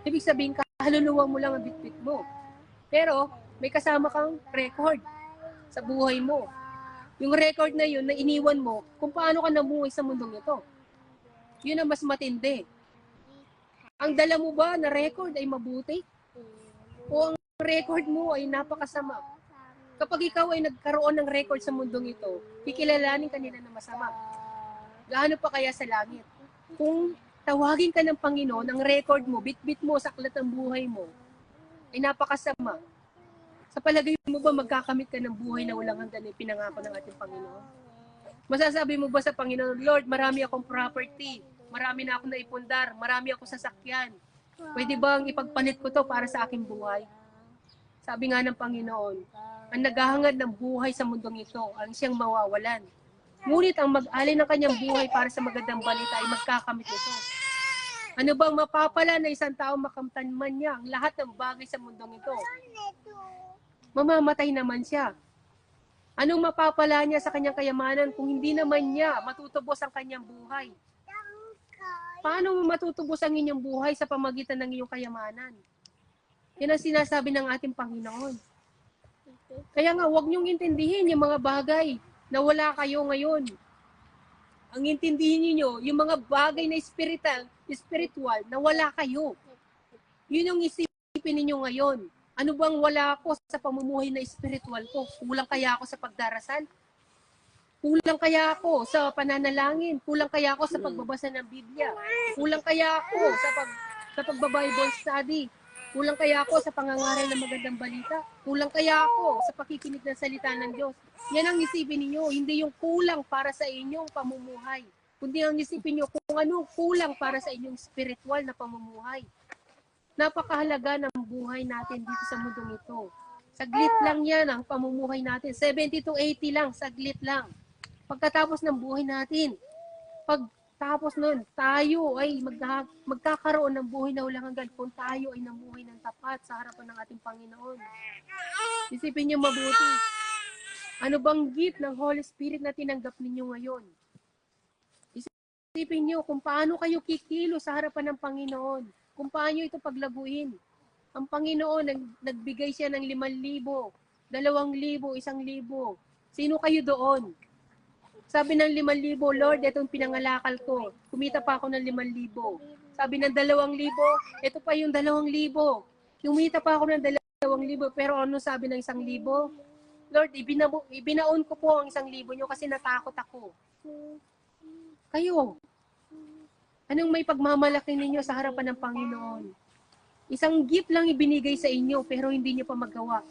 [SPEAKER 2] Ibig sabihin, kaluluwa mo lang ang bitbit mo. Pero may kasama kang record sa buhay mo. Yung record na yun, na iniwan mo kung paano ka namuhay sa mundong ito. Yun ang mas matindi. Ang dala mo ba na record ay mabuti? o ang record mo ay napakasama. Kapag ikaw ay nagkaroon ng record sa mundong ito, kikilalanin ka nila na masama. Gaano pa kaya sa langit? Kung tawagin ka ng Panginoon, ang record mo, bit-bit mo sa aklat ng buhay mo, ay napakasama. Sa palagay mo ba magkakamit ka ng buhay na walang hanggan na pinangako ng ating Panginoon? Masasabi mo ba sa Panginoon, Lord, marami akong property, marami na akong naipundar, marami akong sasakyan. Pwede bang ipagpalit ko to para sa aking buhay? Sabi nga ng Panginoon, ang naghahangad ng buhay sa mundong ito, ang siyang mawawalan. Ngunit ang mag-alay ng kanyang buhay para sa magandang balita ay magkakamit ito. Ano bang mapapala na isang tao makamtan man niya ang lahat ng bagay sa mundong ito? Mamamatay naman siya. Anong mapapala niya sa kanyang kayamanan kung hindi naman niya matutubos ang kanyang buhay? Paano mo matutubos ang inyong buhay sa pamagitan ng iyong kayamanan? Yan ang sinasabi ng ating Panginoon. Kaya nga, huwag niyong intindihin yung mga bagay na wala kayo ngayon. Ang intindihin niyo yung mga bagay na spiritual na wala kayo. Yun yung isipin niyo ngayon. Ano bang wala ako sa pamumuhay na spiritual ko? Kulang kaya ako sa pagdarasal? Kulang kaya ako sa pananalangin? Kulang kaya ako sa pagbabasa ng Biblia? Kulang kaya ako sa pagbabible study? Kulang kaya ako sa pangangaral ng magandang balita? Kulang kaya ako sa pakikinig ng salita ng Diyos? Yan ang isipin ninyo, hindi yung kulang para sa inyong pamumuhay. Kundi ang isipin nyo kung ano kulang para sa inyong spiritual na pamumuhay. Napakahalaga ng buhay natin dito sa mundong ito. Saglit lang yan ang pamumuhay natin. 70 to 80 lang, saglit lang. Pagkatapos ng buhay natin, pagtapos nun, tayo ay magkakaroon ng buhay na walang hanggan kung tayo ay namuhay ng tapat sa harapan ng ating Panginoon. Isipin niyo mabuti. Ano bang gift ng Holy Spirit na tinanggap ninyo ngayon? Isipin niyo kung paano kayo kikilo sa harapan ng Panginoon. Kung paano ito paglabuin. Ang Panginoon, nagbigay siya ng 5,000, 2,000, 1,000. Sino kayo doon? Sabi ng 5,000, Lord, itong pinangalakal ko. Kumita pa ako ng 5,000. Sabi ng 2,000, ito pa yung 2,000. Kumita pa ako ng 2,000. Pero ano sabi ng 1,000? Lord, ibinaon ko po ang 1,000 nyo kasi natakot ako. Kayo, anong may pagmamalaki ninyo sa harapan ng Panginoon? Isang gift lang ibinigay sa inyo pero hindi niyo pa magawa.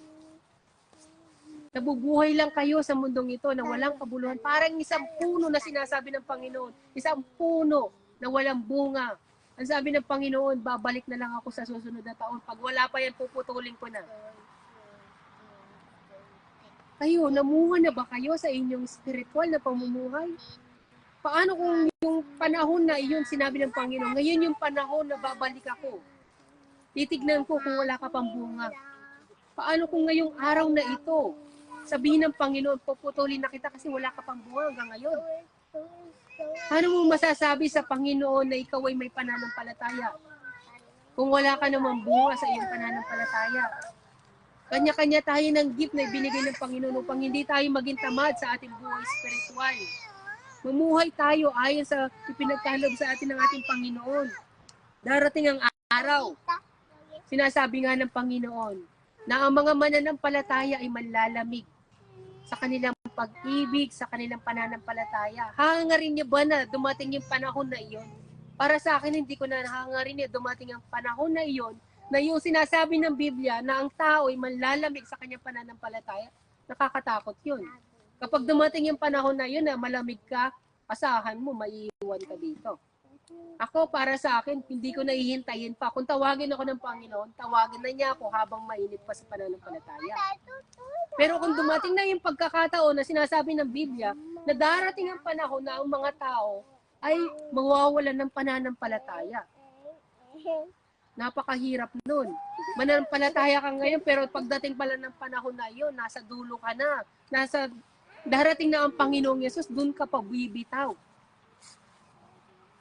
[SPEAKER 2] Nabubuhay lang kayo sa mundong ito na walang kabuluhan. Parang isang puno na sinasabi ng Panginoon. Isang puno na walang bunga. Ang sabi ng Panginoon, babalik na lang ako sa susunod na taon. Pag wala pa yan, puputulin ko na. Kayo, namuha na ba kayo sa inyong spiritual na pamumuhay? Paano kung yung panahon na iyon sinabi ng Panginoon, ngayon yung panahon na babalik ako? Titignan ko kung wala ka pang bunga. Paano kung ngayong araw na ito, sabihin ng Panginoon, puputulin na kita kasi wala ka pang bunga hanggang ngayon? Paano mo masasabi sa Panginoon na ikaw ay may pananampalataya kung wala ka namang bunga sa iyong pananampalataya? Kanya-kanya tayo ng gift na ibinigay ng Panginoon upang hindi tayo maging tamad sa ating buhay spiritual. Mamuhay tayo ayon sa ipinagkaloob sa atin ng ating Panginoon. Darating ang araw, sinasabi nga ng Panginoon, na ang mga mananampalataya ay manlalamig sa kanilang pag-ibig, sa kanilang pananampalataya. Hangarin niyo ba na dumating yung panahon na iyon? Para sa akin, hindi ko na hangarin niya dumating ang panahon na iyon na yung sinasabi ng Biblia na ang tao ay manlalamig sa kanyang pananampalataya. Nakakatakot yun. Kapag dumating yung panahon na yun na malamig ka, asahan mo, maiiwan ka dito. Ako, para sa akin, hindi ko nahihintayin pa. Kung tawagin ako ng Panginoon, tawagin na niya ako habang mainit pa sa pananampalataya. Pero kung dumating na yung pagkakataon na sinasabi ng Biblia, na darating ang panahon na ang mga tao ay mawawalan ng pananampalataya. Napakahirap nun. Mananampalataya ka ngayon, pero pagdating pala ng panahon na yun, nasa dulo ka na. Darating na ang Panginoong Yesus, dun ka pa bibitaw.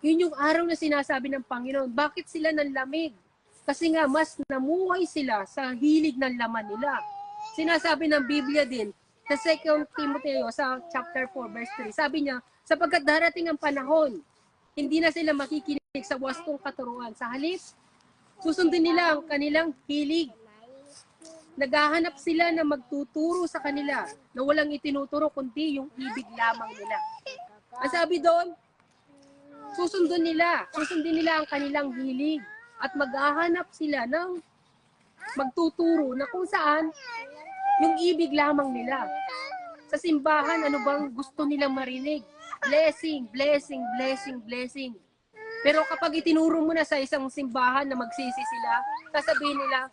[SPEAKER 2] Yun yung araw na sinasabi ng Panginoon. Bakit sila nanlamig? Kasi nga, mas namuhay sila sa hilig ng laman nila. Sinasabi ng Biblia din, sa 2 Timoteo, sa chapter 4, verse 3, sabi niya, sapagkat darating ang panahon, hindi na sila makikinig sa wastong katuruan. Sa halip, susundin nila ang kanilang hilig. Naghahanap sila na magtuturo sa kanila na walang itinuturo kundi yung ibig lamang nila. Ang sabi doon, susundin nila ang kanilang hilig at maghahanap sila ng magtuturo na kung saan yung ibig lamang nila. Sa simbahan, ano bang gusto nilang marinig? Blessing, blessing, blessing, blessing. Pero kapag itinuro mo na sa isang simbahan na magsisi sila, sasabihin nila,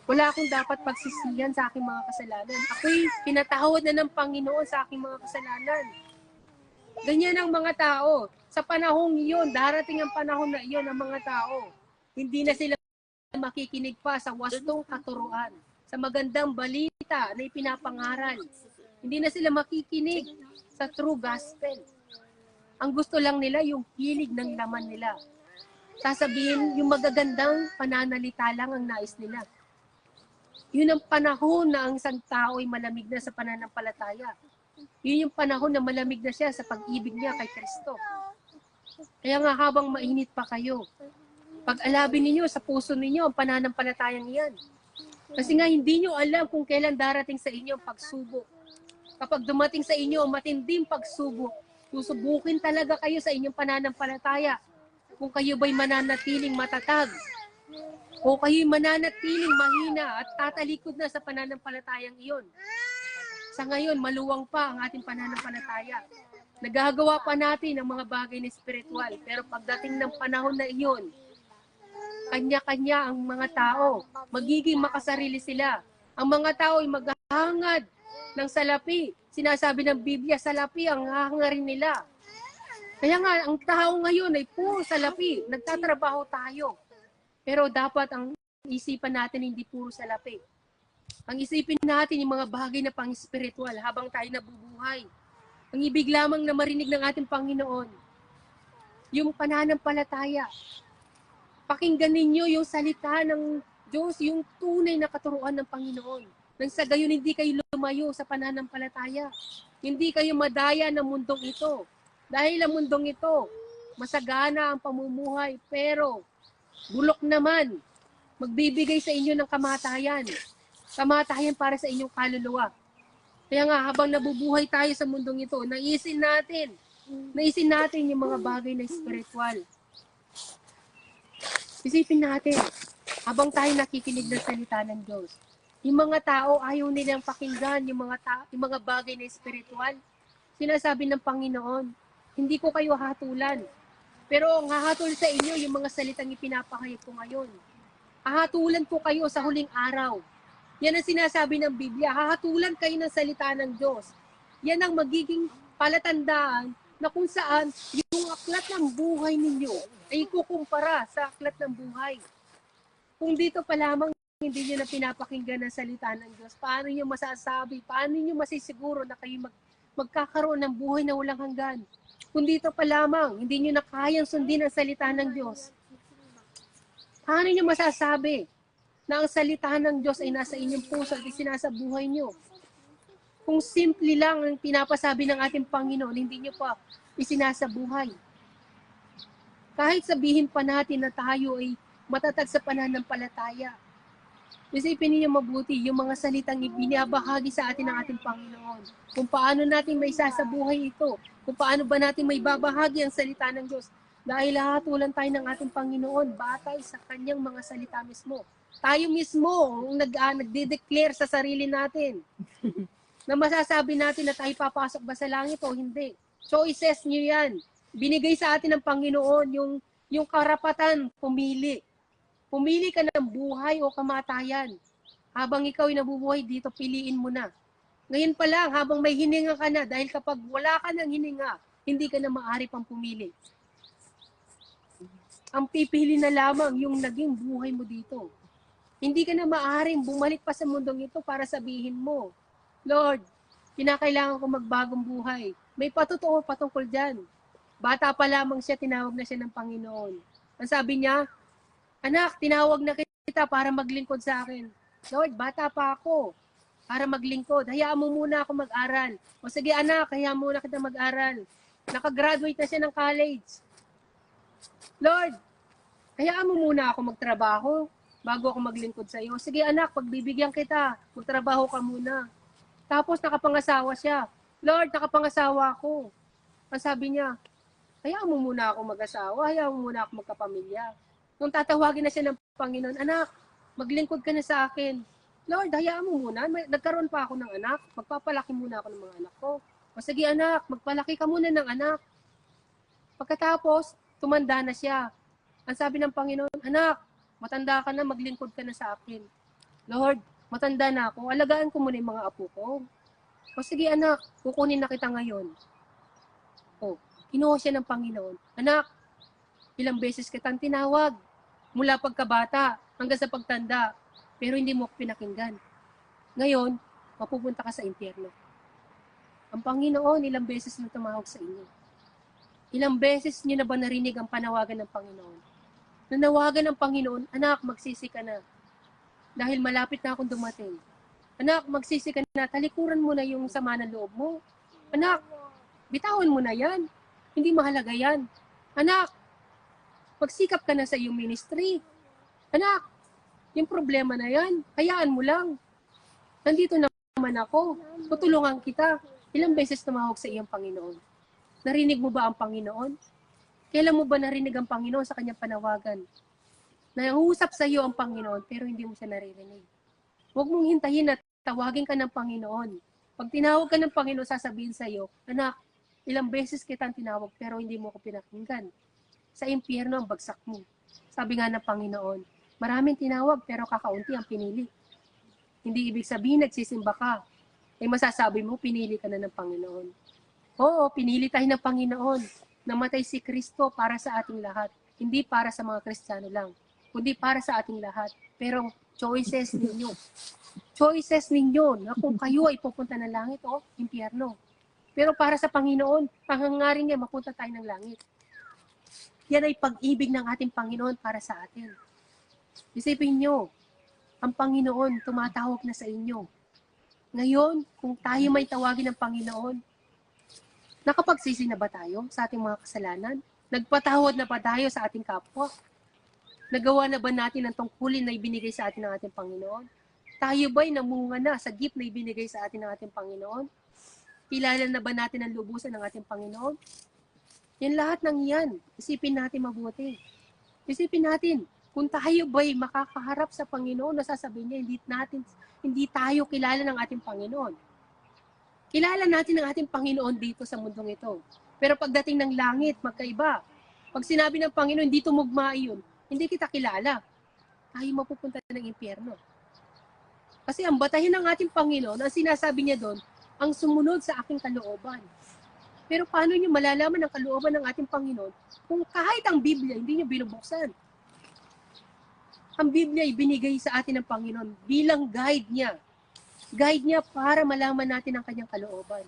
[SPEAKER 2] wala akong dapat pagsisihan sa aking mga kasalanan. Ako'y pinatawad na ng Panginoon sa aking mga kasalanan. Ganyan ang mga tao. Sa panahong iyon, darating ang panahon na iyon ng mga tao. Hindi na sila makikinig pa sa wastong katuruan, sa magandang balita na ipinapangaral. Hindi na sila makikinig sa true gospel. Ang gusto lang nila yung hilig ng laman nila. Sasabihin, yung magagandang pananalita lang ang nais nila. Yun ang panahon na ang isang tao ay malamig na sa pananampalataya. Yun yung panahon na malamig na siya sa pag-ibig niya kay Kristo. Kaya nga habang mainit pa kayo, pag-alabin ninyo sa puso ninyo ang pananampalatayang iyan. Kasi nga hindi nyo alam kung kailan darating sa inyo ang pagsubok. Kapag dumating sa inyo ang matinding pagsubok, susubukin talaga kayo sa inyong pananampalataya. Kung kayo ba'y mananatiling matatag, o kayo'y mananatiling mahina at tatalikod na sa pananampalatayang iyon. Sa ngayon, maluwang pa ang ating pananampalataya. Nagagawa pa natin ang mga bagay na spiritual. Pero pagdating ng panahon na iyon, kanya-kanya ang mga tao. Magiging makasarili sila. Ang mga tao ay maghahangad ng salapi. Sinasabi ng Biblia, salapi ang hahangarin nila. Kaya nga, ang tao ngayon ay puro salapi. Nagtatrabaho tayo. Pero dapat ang isipan natin hindi puro salapi. Ang isipin natin yung mga bagay na pang-spiritual habang tayo nabubuhay. Ang ibig lamang na marinig ng ating Panginoon, yung pananampalataya. Pakinggan ninyo yung salita ng Diyos, yung tunay na katuruan ng Panginoon. Nang sa gayon hindi kayo lumayo sa pananampalataya. Hindi kayo madaya ng mundong ito. Dahil ang mundong ito, masagana ang pamumuhay, pero bulok naman, magbibigay sa inyo ng kamatayan. Kamatayan para sa inyong kaluluwa. Kaya nga, habang nabubuhay tayo sa mundong ito, naisin natin yung mga bagay na spiritual. Isipin natin, habang tayo nakikinig ng salita ng Diyos, yung mga tao ayaw nilang pakinggan yung mga bagay na spiritual. Sinasabi ng Panginoon, hindi ko kayo hatulan. Pero ang hahatol sa inyo yung mga salitang ipinapahayag ko ngayon. Hahatulan ko kayo sa huling araw. Yan ang sinasabi ng Biblia. Hahatulan kayo ng salita ng Diyos. Yan ang magiging palatandaan na kung saan yung aklat ng buhay ninyo ay ikukumpara sa aklat ng buhay. Kung dito pa lamang hindi nyo na pinapakinggan ang salita ng Diyos, paano nyo masasabi, paano nyo masisiguro na kayo magkakaroon ng buhay na walang hanggan? Kung dito pa lamang, hindi nyo na kayang sundin ang salita ng Diyos, paano nyo masasabi na ang salita ng Diyos ay nasa inyong puso at isinasa buhay nyo? Kung simple lang ang pinapasabi ng ating Panginoon, hindi nyo pa isinasa buhay. Kahit sabihin pa natin na tayo ay matatag sa pananampalataya, isipin niyo mabuti yung mga salitang ibinabahagi sa atin ng ating Panginoon. Kung paano natin may sasabuhay ito. Kung paano ba natin may babahagi ang salita ng Diyos. Dahil hahatulan tayo ng ating Panginoon batay sa kanyang mga salita mismo. Tayo mismo ang nagde-declare sa sarili natin na masasabi natin na tayo papasok ba sa langit o hindi. Choices niyo yan. Binigay sa atin ng Panginoon yung karapatan pumili. Pumili ka ng buhay o kamatayan. Habang ikaw ay nabubuhay dito, piliin mo na. Ngayon pa lang, habang may hininga ka na, dahil kapag wala ka ng hininga, hindi ka na maaari pang pumili. Ang pipili na lamang yung naging buhay mo dito. Hindi ka na maaaring bumalik pa sa mundong ito para sabihin mo, Lord, kinakailangan ko magbagong buhay. May patotoo patungkol dyan. Bata pa lamang siya, tinawag na siya ng Panginoon. Ang sabi niya, anak, tinawag na kita para maglingkod sa akin. Lord, bata pa ako para maglingkod. Hayaan mo muna ako mag-aral. O sige anak, hayaan muna kita mag-aral. Nakagraduate na siya ng college. Lord, hayaan mo muna ako magtrabaho. bago ako maglingkod sa iyo. Sige anak, pagbibigyan kita. Magtrabaho ka muna. Tapos nakapangasawa siya. Lord, nakapangasawa ako. Ang sabi niya, hayaan mo muna ako mag-asawa, hayaan mo muna ako magkapamilya. Nung tatawagin na siya ng Panginoon, anak, maglingkod ka na sa akin. Lord, hayaan mo muna. Nagkaroon pa ako ng anak. Magpapalaki muna ako ng mga anak ko. O sige anak, magpalaki ka muna ng anak. Pagkatapos, tumanda na siya. Ang sabi ng Panginoon, anak, matanda ka na, maglingkod ka na sa akin. Lord, matanda na ako, alagaan ko muna yung mga apo ko. O sige anak, kukunin na kita ngayon. O, kinuha siya ng Panginoon. Anak, ilang beses kitang tinawag. Mula pagkabata hanggang sa pagtanda. Pero hindi mo ako pinakinggan. Ngayon, mapupunta ka sa impyerno. Ang Panginoon, ilang beses na tumawag sa inyo. Ilang beses niyo na ba narinig ang panawagan ng Panginoon? Nanawagan ng Panginoon, anak, magsisi ka na. Dahil malapit na akong dumating. Anak, magsisi ka na. Talikuran mo na yung sama ng loob mo. Anak, bitawan mo na yan. Hindi mahalaga yan. Anak, magsikap ka na sa iyong ministry. Anak, yung problema na yan, hayaan mo lang. Nandito naman ako. Tutulungan kita. Ilang beses tumawag sa iyong Panginoon. Narinig mo ba ang Panginoon? Kailan mo ba narinig ang Panginoon sa kanyang panawagan? Nangusap sa iyo ang Panginoon, pero hindi mo siya naririnig. Huwag mong hintayin na tawagin ka ng Panginoon. Pag tinawag ka ng Panginoon, sasabihin sa iyo, anak, ilang beses kitang tinawag, pero hindi mo ako pinakinggan. Sa impyerno ang bagsak mo. Sabi nga ng Panginoon, maraming tinawag, pero kakaunti ang pinili. Hindi ibig sabihin, nagsisimba ka. Eh masasabi mo, pinili ka na ng Panginoon. Oo, pinili tayo ng Panginoon. Namatay si Kristo para sa ating lahat. Hindi para sa mga Kristiyano lang. Kundi para sa ating lahat. Pero choices ninyo. Choices ninyo na kung kayo ay pupunta ng langit o impyerno. Pero para sa Panginoon, ang hangarin niya, mapunta tayo ng langit. Yan ay pag-ibig ng ating Panginoon para sa atin. Isipin nyo, ang Panginoon tumatawag na sa inyo. Ngayon, kung tayo may tawagin ng Panginoon, nakapagsisi na ba tayo sa ating mga kasalanan? Nagpatawad na ba tayo sa ating kapwa? Nagawa na ba natin ang tungkulin na ibinigay sa atin ng ating Panginoon? Tayo ba'y namunga na sa gift na ibinigay sa atin ng ating Panginoon? Kilala na ba natin ang lubusan ng ating Panginoon? Yan lahat ng yan. Isipin natin mabuti. Isipin natin, kung tayo ba'y makakaharap sa Panginoon, nasasabihin niya, hindi tayo kilala ng ating Panginoon. Kilala natin ang ating Panginoon dito sa mundong ito. Pero pagdating ng langit, magkaiba. Pag sinabi ng Panginoon, hindi tumugma iyon, hindi kita kilala. Tayo mapupunta ng impyerno. Kasi ang batayan ng ating Panginoon, ang sinasabi niya doon, ang sumunod sa aking kalooban. Pero paano niyo malalaman ang kalooban ng ating Panginoon kung kahit ang Biblia, hindi niyo binubuksan? Ang Biblia ay binigay sa atin ng Panginoon bilang guide niya. Guide niya para malaman natin ang kanyang kalooban.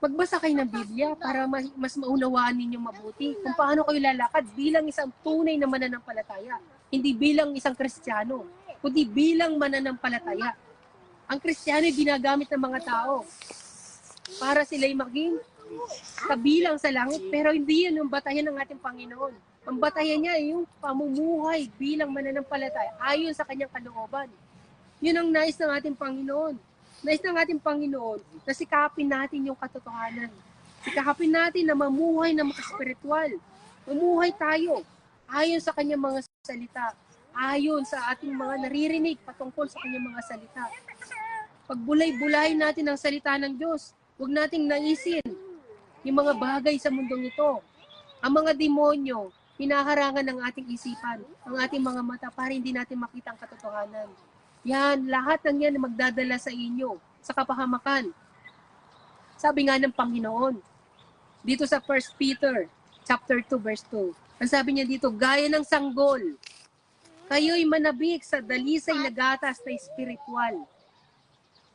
[SPEAKER 2] Magbasa kayo ng Biblia para mas maunawaan ninyong mabuti kung paano kayo lalakad bilang isang tunay na mananampalataya. Hindi bilang isang Kristiyano, kundi bilang mananampalataya. Ang Kristiyano ay ginagamit ng mga tao para sila'y maging kabilang sa langit, pero hindi yan yung batayan ng ating Panginoon. Ang batayan niya ay yung pamumuhay bilang mananampalataya ayon sa kanyang kalooban. Yun ang nais ng ating Panginoon. Nais ng ating Panginoon na sikapin natin yung katotohanan. Sikapin natin na mamuhay na makaspiritual. Mamuhay tayo ayon sa kanyang mga salita. Ayon sa ating mga naririnig patungkol sa kanyang mga salita. Pagbulay-bulay natin ang salita ng Diyos. Huwag nating naisin yung mga bagay sa mundong ito. Ang mga demonyo, hinaharangan ng ating isipan, ang ating mga mata para hindi natin makita ang katotohanan. Yan, lahat ng yan magdadala sa inyo, sa kapahamakan. Sabi nga ng Panginoon, dito sa 1 Peter, chapter 2, verse 2, ang sabi niya dito, gaya ng sanggol, kayo'y manabik sa dalisay na gatas na espiritual,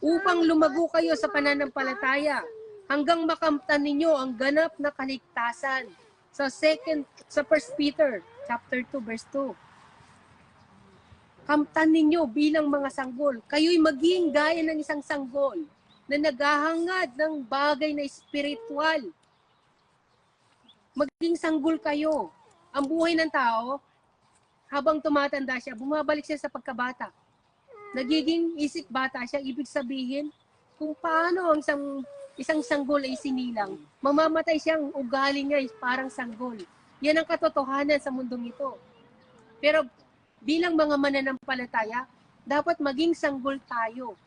[SPEAKER 2] upang lumago kayo sa pananampalataya, hanggang makamtan ninyo ang ganap na kaligtasan. Sa 1 Peter, chapter 2, verse 2, kamtan ninyo bilang mga sanggol. Kayo'y maging gaya ng isang sanggol na naghahangad ng bagay na espiritual. Maging sanggol kayo. Ang buhay ng tao, habang tumatanda siya, bumabalik siya sa pagkabata. Nagiging isip bata siya, ibig sabihin, kung paano ang isang sanggol ay sinilang, mamamatay siyang ugali niya parang sanggol. Yan ang katotohanan sa mundong ito. Pero bilang mga mananampalataya, dapat maging sanggol tayo.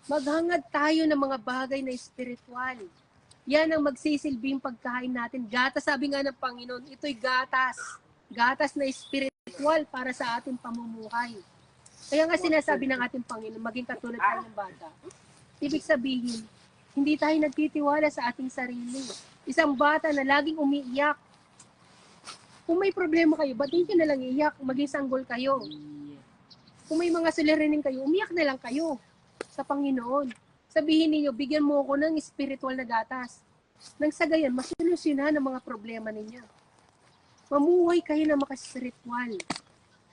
[SPEAKER 2] Maghangad tayo ng mga bagay na espiritual. Yan ang magsisilbing pagkain natin. Gatas, sabi nga ng Panginoon, ito'y gatas. Gatas na espiritual para sa ating pamumuhay. Kaya nga sinasabi ng ating Panginoon, maging katulad tayo ng bata. Ibig sabihin, hindi tayo nagtitiwala sa ating sarili. Isang bata na laging umiiyak. Kung may problema kayo, ba't hindi na lang iiyak? Maging sanggol kayo. Kung may mga suliranin kayo, umiyak na lang kayo sa Panginoon. Sabihin niyo, bigyan mo ako ng spiritual na gatas. Nang sa gayon, masolusyonan ang mga problema ninyo. Mamuhay kayo na makaspiritual.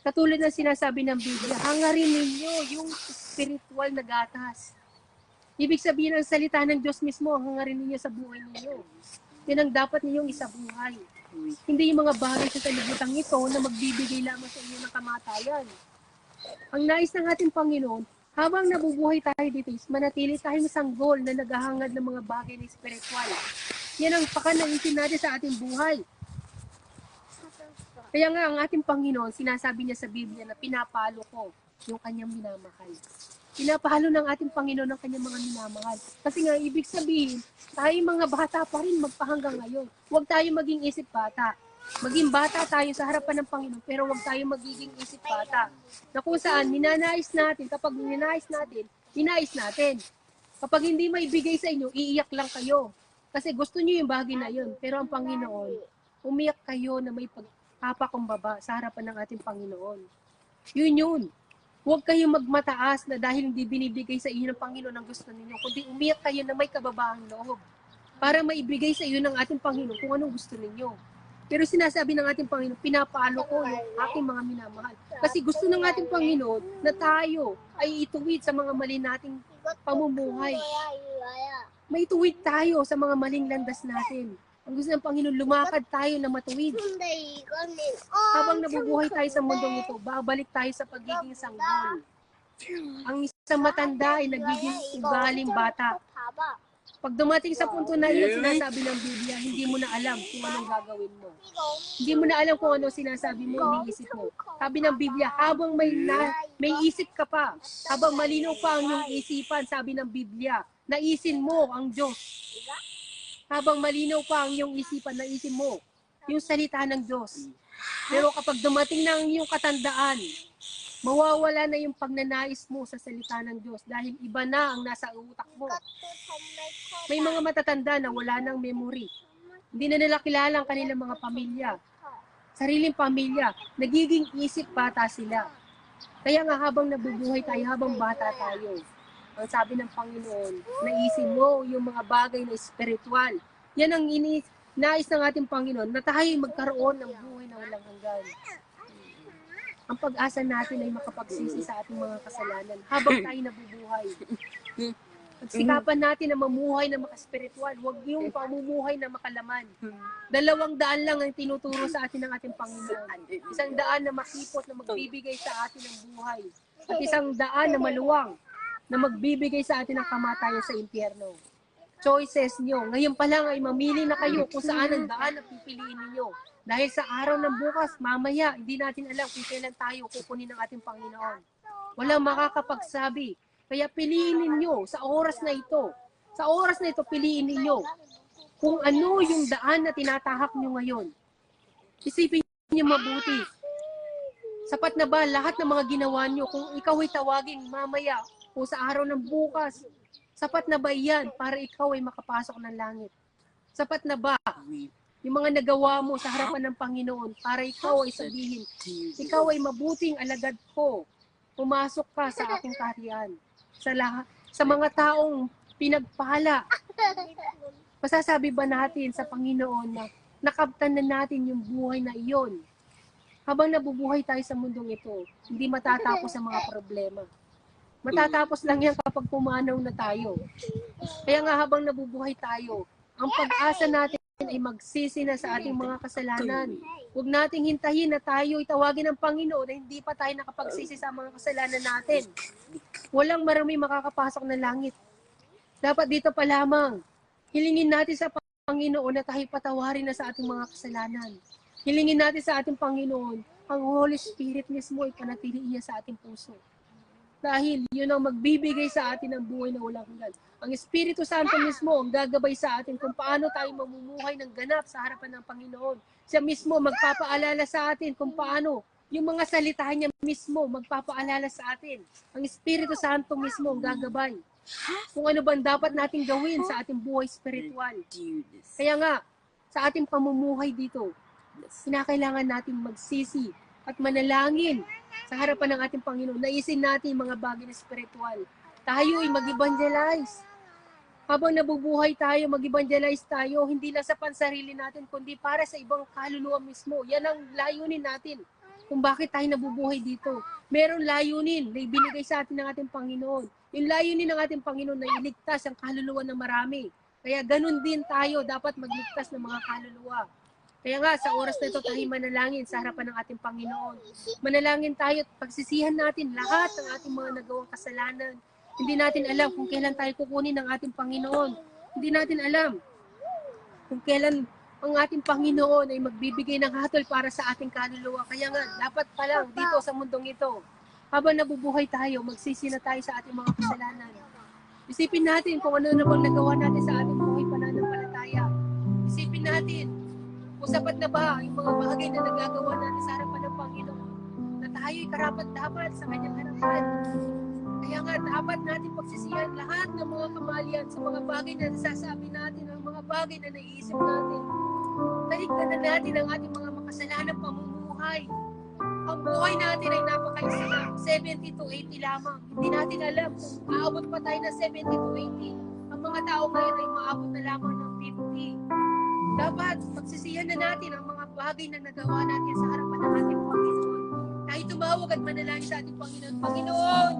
[SPEAKER 2] Katulad ng sinasabi ng Biblia, hangarin ninyo yung spiritual na gatas. Ibig sabihin ang salita ng Diyos mismo, hangarin ninyo sa buhay ninyo. Yan ang dapat ninyong isabuhay. Hindi yung mga bagay sa sanlibutan ito na magbibigay lamang sa inyo ng kamatayan. Ang nais ng ating Panginoon, habang nabubuhay tayo dito, manatili tayong sanggol na naghahangad ng mga bagay na spiritual. Yan ang pakanaisin natin sa ating buhay. Kaya nga ang ating Panginoon, sinasabi niya sa Biblia na pinapalo ko yung kanyang minamahal. Pinapalo ng ating Panginoon ang kanyang mga minamahal. Kasi nga, ibig sabihin, tayo mga bata pa rin magpahanggang ngayon. Huwag tayo maging isip bata. Maging bata tayo sa harapan ng Panginoon, pero huwag tayo magiging isip bata. Na kung saan, ninanais natin, kapag ninanais natin, hinais natin. Kapag hindi maibigay sa inyo, iiyak lang kayo. Kasi gusto niyo yung bagay na yun. Pero ang Panginoon, umiyak kayo na may pagpapakumbaba sa harapan ng ating Panginoon. Yun. Huwag kayong magmataas na dahil hindi binibigay sa inyo ng Panginoon ang gusto ninyo, kundi umiyak kayo na may kababaang loob para maibigay sa iyo ng ating Panginoon kung anong gusto ninyo. Pero sinasabi ng ating Panginoon, pinapalo ko yung ating mga minamahal. Kasi gusto ng ating Panginoon na tayo ay ituwid sa mga mali nating pamumuhay. Maituwid tayo sa mga maling landas natin. Ang gusto ng Panginoon, lumakad tayo na matuwid. Habang nabubuhay tayo sa mundong ito, babalik tayo sa pagiging sanggol. Ang isang matanda ay nagiging ugaling bata. Pag dumating sa punto na iyan, sinasabi ng Biblia, hindi mo na alam kung anong gagawin mo. Hindi mo na alam kung ano sinasabi mo, iniisip mo. Sabi ng Biblia, habang may isip ka pa, habang malinaw pa ang iyong isipan, sabi ng Biblia, naisin mo ang Diyos. Habang malinaw pa ang iyong isipan, naisin mo yung salita ng Diyos. Pero kapag dumating na ang iyong katandaan, mawawala na yung pagnanais mo sa salita ng Diyos dahil iba na ang nasa utak mo. May mga matatanda na wala ng memory. Hindi na nila kilala ang kanilang mga pamilya. Sariling pamilya. Nagiging isip bata sila. Kaya nga habang nabubuhay tayo, habang bata tayo, ang sabi ng Panginoon, naisin mo yung mga bagay na espiritual. Yan ang nais ng ating Panginoon, na tayo magkaroon ng buhay na walang hanggan. Ang pag-asa natin ay makapagsisi sa ating mga kasalanan habang tayo nabubuhay. Pagsikapan natin na mamuhay na makaspiritual, huwag yung pamumuhay na makalaman. 200 lang ang tinuturo sa atin ng ating Panginoon. 100 na makipot na magbibigay sa atin ng buhay. At 100 na maluwang na magbibigay sa atin ng kamatayan sa impyerno. Choices nyo. Ngayon pa lang ay mamili na kayo kung saan ang daan na pipiliin ninyo. Dahil sa araw ng bukas, mamaya, hindi natin alam kung kailan tayo kukunin ng ating Panginoon. Walang makakapagsabi. Kaya piliin ninyo sa oras na ito. Sa oras na ito, piliin ninyo kung ano yung daan na tinatahak nyo ngayon. Isipin nyo mabuti. Sapat na ba lahat ng mga ginawa nyo kung ikaw ay tawagin mamaya o sa araw ng bukas? Sapat na ba yan para ikaw ay makapasok ng langit? Sapat na ba yung mga nagawa mo sa harapan ng Panginoon para ikaw ay sabihin, ikaw ay mabuting alagad ko, pumasok ka sa aking kaharian. Sa mga taong pinagpala, masasabi ba natin sa Panginoon na nakabtan na natin yung buhay na iyon? Habang nabubuhay tayo sa mundong ito, hindi matatapos ang mga problema. Matatapos lang yan kapag pumanaw na tayo. Kaya nga habang nabubuhay tayo, ang pag-asa natin natin ay magsisi na sa ating mga kasalanan. Huwag nating hintayin na tayo itawagin ng Panginoon na hindi pa tayo nakapagsisi sa mga kasalanan natin. Walang marami makakapasok na langit. Dapat dito pa lamang, hilingin natin sa Panginoon na tayo patawarin na sa ating mga kasalanan. Hilingin natin sa ating Panginoon, ang Holy Spirit mismo ay panatiliin niya sa ating puso. Dahil yun ang magbibigay sa atin ng buhay na walang hanggan. Ang Espiritu Santo mismo ang gagabay sa atin kung paano tayo mamumuhay ng ganap sa harapan ng Panginoon. Siya mismo magpapaalala sa atin kung paano yung mga salita niya mismo magpapaalala sa atin. Ang Espiritu Santo mismo ang gagabay kung ano bang dapat nating gawin sa ating buhay spiritual. Kaya nga, sa ating pamumuhay dito, kinakailangan natin magsisi at manalangin sa harapan ng ating Panginoon. Naisin natin mga bagay na spiritual. Tayo ay mag-evangelize. Habang nabubuhay tayo, mag-evangelize tayo, hindi lang sa pansarili natin, kundi para sa ibang kaluluwa mismo. Yan ang layunin natin kung bakit tayo nabubuhay dito. Meron layunin na ibinigay sa atin ng ating Panginoon. Yung layunin ng ating Panginoon na iligtas ang kaluluwa ng marami. Kaya ganun din tayo, dapat magligtas ng mga kaluluwa. Kaya nga, sa oras na ito, tayo manalangin sa harapan ng ating Panginoon. Manalangin tayo at pagsisihan natin lahat ng ating mga nagawang kasalanan. Hindi natin alam kung kailan tayo kukunin ng ating Panginoon. Hindi natin alam kung kailan ang ating Panginoon ay magbibigay ng hatol para sa ating kaluluwa. Kaya nga, dapat pa lang dito sa mundong ito, habang nabubuhay tayo, magsisi na tayo sa ating mga kasalanan. Isipin natin kung ano na bang nagawa natin sa ating buhay pananampalataya. Isipin natin kung sapat na ba yung mga bagay na nagagawa natin sa harapan ng Panginoon na tayo'y karapat-dapat sa kanyang harapan. Kaya nga, dapat natin pagsisihan lahat ng mga kamalian sa mga bagay na nasasabi natin, ang mga bagay na naiisip natin. Talikdan na natin ang ating mga makasalanang pamumuhay. Ang buhay natin ay napakaisa lang, 70 to 80 lamang. Hindi natin alam kung aabot pa tayo ng 70 to 80. Ang mga tao ngayon ay maabot na lamang ng 50. Dapat pagsisihan na natin ang mga bagay na nagawa natin sa harapan ng ating Panginoon. Tayo tumawag at manalangin sa ating Panginoon. Panginoon,